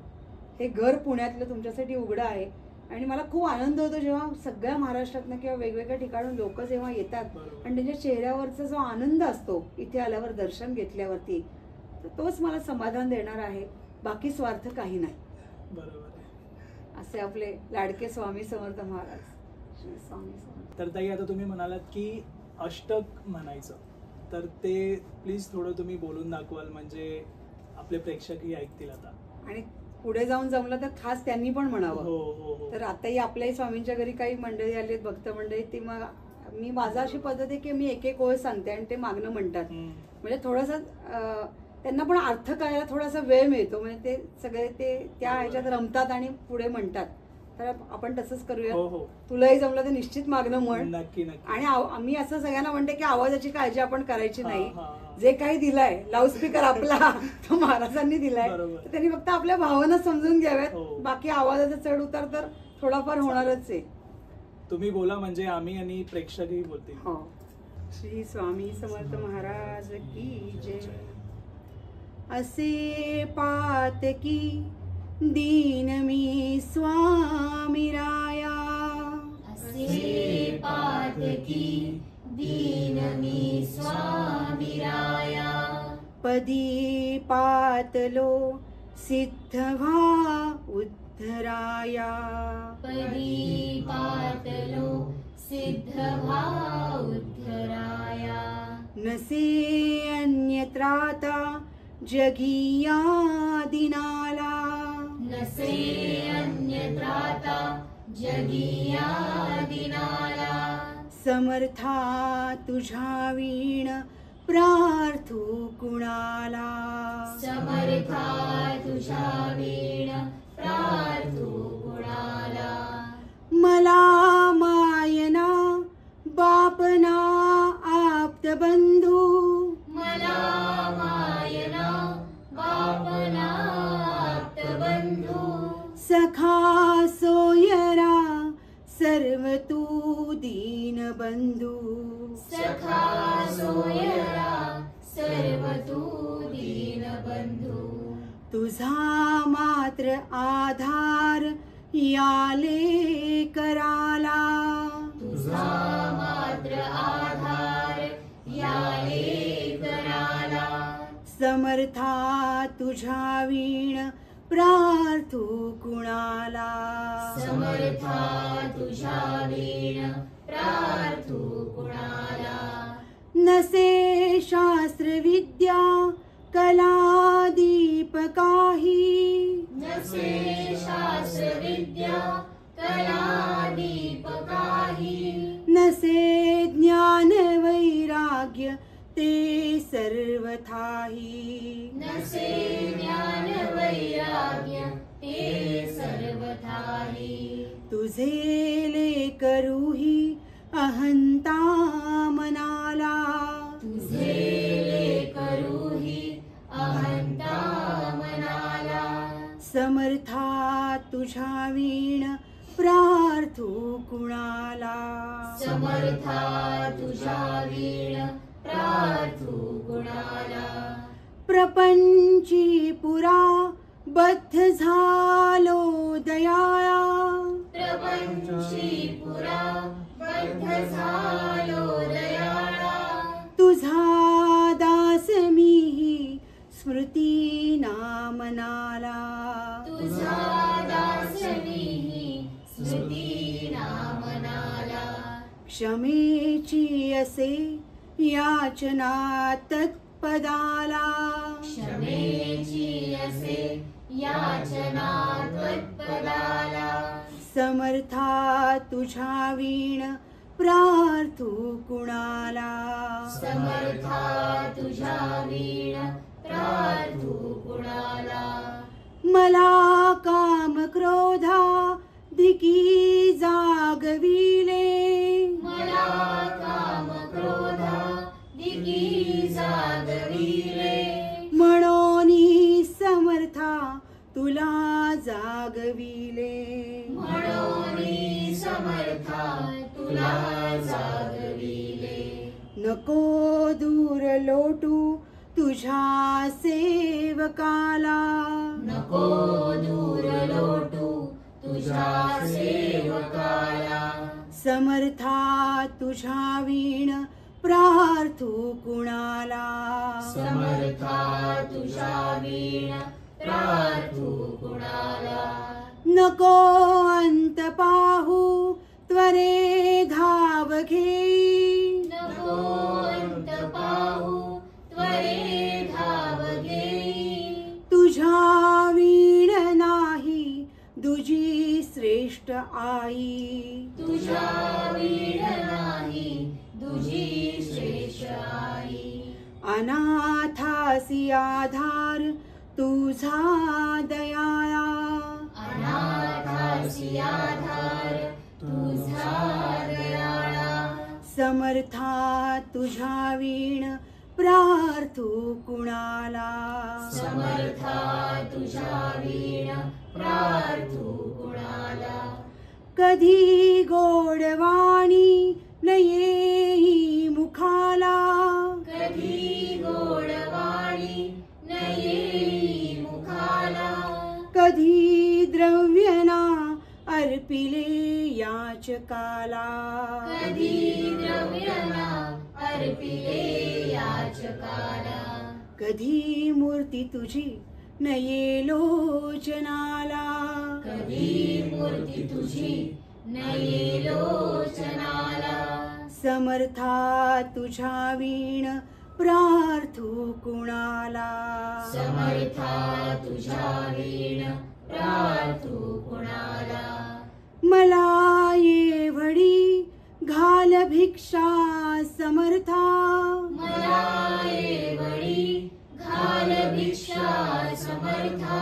हे घर पुण्यातलं तुमच्यासाठी उघडं आहे. आणि मला खूप आनंद होतो जेव्हा सगळ्या महाराष्ट्रातनं किंवा वेगवेगळ्या ठिकाणून लोक जेव्हा येतात आणि त्यांच्या चेहऱ्यावरचा जो आनंद असतो इथे आल्यावर दर्शन घेतल्यावरती, तर तोच मला समाधान देणार आहे. बाकी स्वार्थ काही नाही. बरोबर. असे आपले लाडके स्वामी समर्थ महाराज, श्री स्वामी समर्थ. तर ताई आता तुम्ही म्हणालात की अष्टक म्हणायचं, तर ते प्लीज थोडं तुम्ही बोलून दाखवाल म्हणजे आपले प्रेक्षकही ऐकतील आता. आणि पुढे जाऊन जमलं तर खास त्यांनी पण म्हणावं. हो हो हो. तर आताही आपल्याही स्वामींच्या घरी काही मंडळी आली, भक्त मंडळी, ती मग मी माझा अशी पद्धत आहे की मी एक एक ओळ सांगते आणि ते मागणं म्हणतात. म्हणजे थोडंसं त्यांना पण अर्थ कळायला थोडासा वेळ मिळतो. म्हणजे ते सगळे ते त्या ह्याच्यात रमतात आणि पुढे म्हणतात. तर आपण तसंच करूया. तुलाही जमलं तर निश्चित मागणं म्हण. नक्की नक्की. आणि आम्ही असं सगळ्यांना म्हणते की आवाजाची काळजी आपण करायची नाही. जे काही दिलाय लाऊडस्पीकर आपला तो महाराजांनी दिलाय, तर त्यांनी फक्त आपल्या भावना समजून घ्याव्यात. बाकी आवाजाचा चढ उतार तर थोडाफार होणारच आहे. तुम्ही बोला म्हणजे आम्ही आणि प्रेक्षकही बोलतील. हो. श्री स्वामी समर्थ महाराज की जय. असे पात की दीन मी स्वामी राया, असे पात की दीन मी स्वामीराया. पदी पातलो सिद्ध व्हा उद्धराया. पदी पातलो सिद्ध व्हा उद्धराया. नसे अन्यत्राता जगीया दिनाला. नसे अन्यत्राता जगीया दिनाला. समर्था तुझ्या वीण प्रार्थू कुणाला. समर्था तुझ्या वीण प्रार्थू कुणाला. मला मायना बापना आप्त बंधू. मला मायना बापना आप्तबंधू. सखा सोयरा सर्व तू दीन बंधू. सखा सोयरा सर्व तू दीनबंधू. तुझा मात्र आधार याले कराला. तुझा मात्र आधार याले कराला. समर्था तुझ्या वीण प्रार्थू कुणाला. समर्था तुझ्या वीण प्रार्थू कुणाला. नसे शास्त्र विद्या कला दीप काही. नसे शास्त्र विद्या कला दीप काही. नसे ज्ञान वैराग्य ते सर्वथाही. नसे ज्ञान वैराग्य ते सर्वथाही. तुझे लेकरूही अहंता मनाला. तुझे लेकरूही अहंता मनाला. समर्था तुझ्या वीण प्रार्थू कुणाला. समर्था तुझ्या वीण प्रार्थू कुणाला. प्रपंची पुरा बद्ध झालो दयाळा. प्रपंची पुरा बद्ध झालो दयाळा. तुझा दास मीही स्मृती नामनाला. तुझा दास मीही स्मृती नामनाला. क्षमेची असे याचना तत्पदाला. क्षमेची असे याचना त्वत्पदाला. समर्था तुझ्या वीण प्रार्थू कुणाला. समर्था तुझ्या वीण प्रार्थू कुणाला. मला काम क्रोधा दिकी जागविले. मला काम क्रोधा दिकी जागविले. म्हणोनी समर्था तुला जागविले. म्हणोनी समर्था तुला जागविले. नको दूर लोटू तुझ्या सेवकाला. नको दूर लोटू तुझ्या सेवकाला. समर्था तुझ्या वीण प्रार्थू कुणाला. समर्था तुझ्या वीण प्रार्थू कुणाला. नको अंत पाहू त्वरे धाव घेई. नको अंत पाहू त्वरे धाव घेई. तुझ्या वीण नाही दुजी श्रेष्ठ आई. तुझ्या वीण नाही तुझी श्रेष्ठ आई. अनाथासी आधार तुझा दयाळा. अनाथासी आधार तुझा दयाळा. समर्था तुझ्या वीण प्रार्थू कुणाला. समर्था तुझ्या वीण प्रार्थू कुणाला. कधी गोडवाणी न येई मुखाला. कधी गोडवाणी न येई मुखाला. कधी द्रव्यना अर्पिले याचकाला कधी द्रव्यना अर्पिले याचकाला कधी मूर्ती तुझी नये लोचनाला कधी मूर्ती तुझी नये लोचनाला समर्था तुझ्या वीण प्रार्थू कुणाला समर्था तुझ्या वीण प्रार्थू कुणाला मला येवढी घाल भिक्षा समर्था मला एवढी घाल भिक्षा समर्था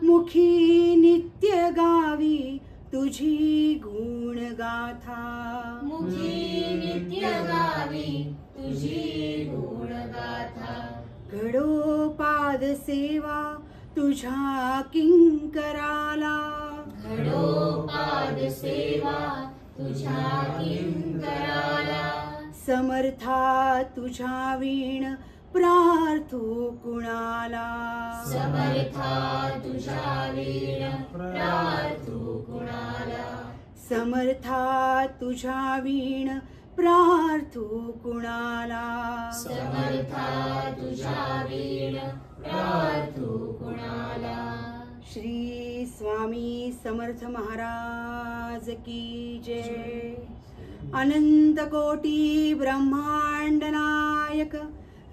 मुखी नित्य गावी तुझी गुण गाथा मुखी नित्य गावी तुझी गुण गाथा घडोपाद सेवा तुझ्या किंकराला घडोपाद सेवा तुझ्या किंकराला समर्था तुझ्या वीण प्रार्थू कुणाला समर्था तुझ्या वीण प्रार्थू कुणाला समर्था तुझ्या वीण प्रार्थू कुणाला समर्था तुझ्या वीण प्रार्थू कुणाला श्री स्वामी समर्थ महाराज की जय. अनंत कोटी ब्रह्मांड नायक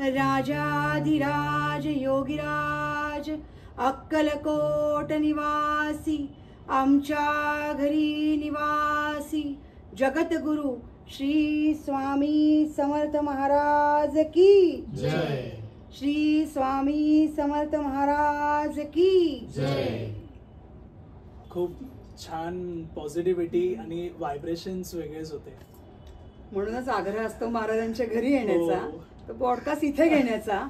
राजाधिराज योगीराज अक्कलकोट निवासी आमच्या घरी निवासी जगद्गुरु श्री स्वामी समर्थ महाराज की जय श्री स्वामी समर्थ महाराज की जय. खूप छान पॉझिटिव्हिटी आणि व्हायब्रेशन्स वेगळेच होते. म्हणूनच आग्रह असतो महाराजांच्या घरी येण्याचा, हो. तर पॉडकास्ट इथे घेण्याचा.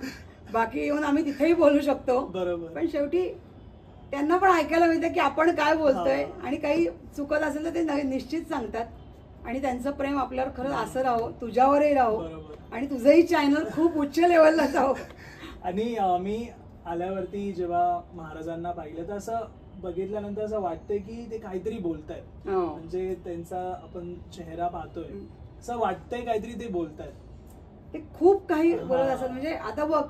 बाकी येऊन आम्ही तिथेही बोलू शकतो, बरोबर. पण शेवटी त्यांना पण ऐकायला मिळतं की आपण काय बोलतोय. हा. आणि काही चुकत असेल तर ते निश्चित सांगतात. आणि त्यांचं प्रेम आपल्यावर खरंच असं राहो, तुझ्यावरही राहो. बरोबर. आणि तुझंही चॅनल खूप उच्च लेवलला जाओ. आणि मी आल्यावरती जेव्हा महाराजांना पाहिलं तर असं बघितल्यानंतर असं वाटतंय की ते काहीतरी बोलतायत. हो. म्हणजे त्यांचा आपण चेहरा पाहतोय, असं वाटतंय काहीतरी ते बोलतायत. ते खूप काही हा. बोलत असतात. म्हणजे आता बघ,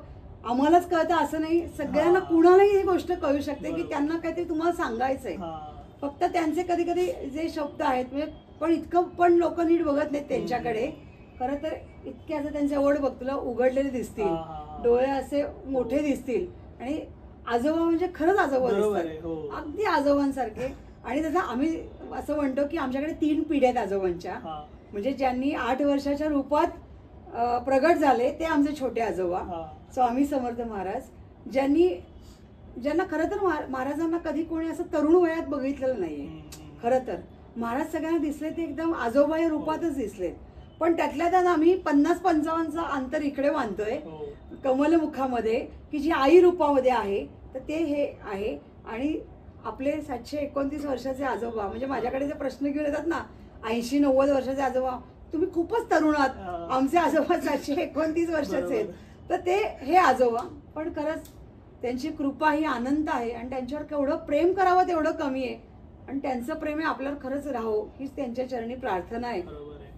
आम्हालाच कळतं असं नाही, सगळ्यांना हा. कुणालाही ही गोष्ट कळू शकते की बरोबर. त्यांना काहीतरी तुम्हाला सांगायचंय. हा. फक्त त्यांचे कधी कधी जे शब्द आहेत म्हणजे पण इतकं पण लोक नीट बघत नाहीत त्यांच्याकडे. खरं तर इतके असं त्यांचे ओढ बघ, तुला उघडलेले दिसतील, हा. डोळे असे मोठे दिसतील. आणि आजोबा म्हणजे खरंच आजोबा बरोबर आहे, दिसतात, हो. अगदी आजोबांसारखे. आणि तसं आम्ही असं म्हणतो की आमच्याकडे 3 पिढ्या आहेत आजोबांच्या. हा. म्हणजे ज्यांनी 8 वर्षाच्या रूपात प्रगट झाले ते आमचे छोटे आजोबा हा. स्वामी समर्थ महाराज. ज्यांना खरं तर महाराजांना कधी कोणी असं तरुण वयात बघितलेलं नाहीये. खरं तर महाराज सगळ्यांना दिसले ते एकदम आजोबा या रूपातच दिसलेत. पण त्यातल्या त्यात आम्ही 50-55चं अंतर इकडे मानतोय हो. कमलमुखामध्ये, की जी आई रूपामध्ये आहे. तर ते हे आहे. आणि आपले 729 वर्षाचे आजोबा, म्हणजे माझ्याकडे जे प्रश्न घेऊन येतात ना, 80-90 वर्षाचे आजोबा, तुम्ही खूपच तरुण आहात. हा. आमचे आजोबा 729 वर्षाचे आहेत. बरोबर. तर ते हे आजोबा. पण खरंच त्यांची कृपा ही अनंत आहे. आणि त्यांच्यावर केवढं प्रेम करावं तेवढं कमी आहे. आणि त्यांचं प्रेम हे आपल्यावर खरंच राहो हीच त्यांच्या चरणी प्रार्थना आहे. बरोबर आहे.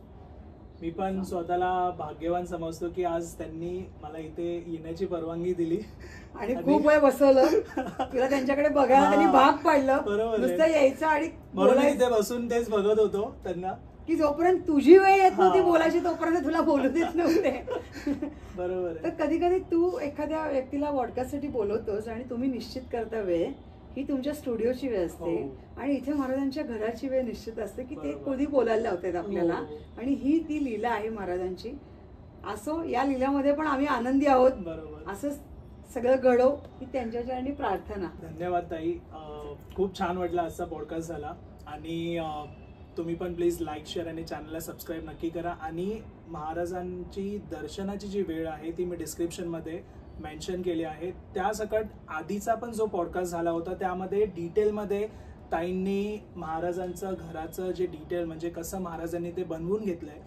मी पण स्वतःला भाग्यवान समजतो की आज त्यांनी मला इथे येण्याची परवानगी दिली. आणि खूप वेळ बसवलं तुला त्यांच्याकडे बघायला, त्यांनी भाग पाडलं. बरोबर आहे. नुसतं यायचं आणि म्हणून मी बोलायचं इथे बसून तेच बघत होतो त्यांना. की जोपर्यंत तुझी वेळ येत नव्हती हा. बोलायची तोपर्यंत तुला बोलू देत नव्हते. बरोबर तर आहे. कधी कधी तू एखाद्या व्यक्तीला पॉडकास्टसाठी बोलवतोस आणि तुम्ही निश्चित करता वेळ ही तुमच्या स्टुडिओची वेळ असते. हो. आणि इथे महाराजांच्या घराची वेळ निश्चित असते की ते बरोबर. कधी बोलायला लावतात आपल्याला. हो. आणि ही ती लीला आहे महाराजांची. असो या लीलामध्ये पण आम्ही आनंदी आहोत. बरोबर. असं सगळं घडो ही त्यांच्या चरणी प्रार्थना. धन्यवाद ताई. खूप छान वाटला आजचा पॉडकास्ट झाला. आणि तुम्ही पण प्लीज लाईक, शेअर आणि चॅनलला सबस्क्राईब नक्की करा. आणि महाराजांची दर्शनाची जी वेळ आहे ती मी डिस्क्रिप्शनमध्ये मेन्शन केली आहे. त्यासकट आधीचा पण जो पॉडकास्ट झाला होता त्यामध्ये डिटेलमध्ये ताईंनी महाराजांचं घराचं जे डिटेल म्हणजे कसं महाराजांनी ते बनवून घेतलंय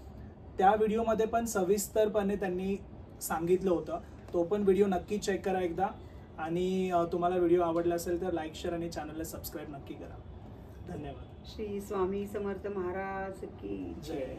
त्या व्हिडिओमध्ये पण सविस्तरपणे त्यांनी सांगितलं होतं. तो पण व्हिडिओ नक्की चेक करा एकदा. आणि तुम्हाला व्हिडिओ आवडला असेल तर लाईक, शेअर आणि चॅनलला सबस्क्राईब नक्की करा. धन्यवाद. श्री स्वामी समर्थ महाराज की जय.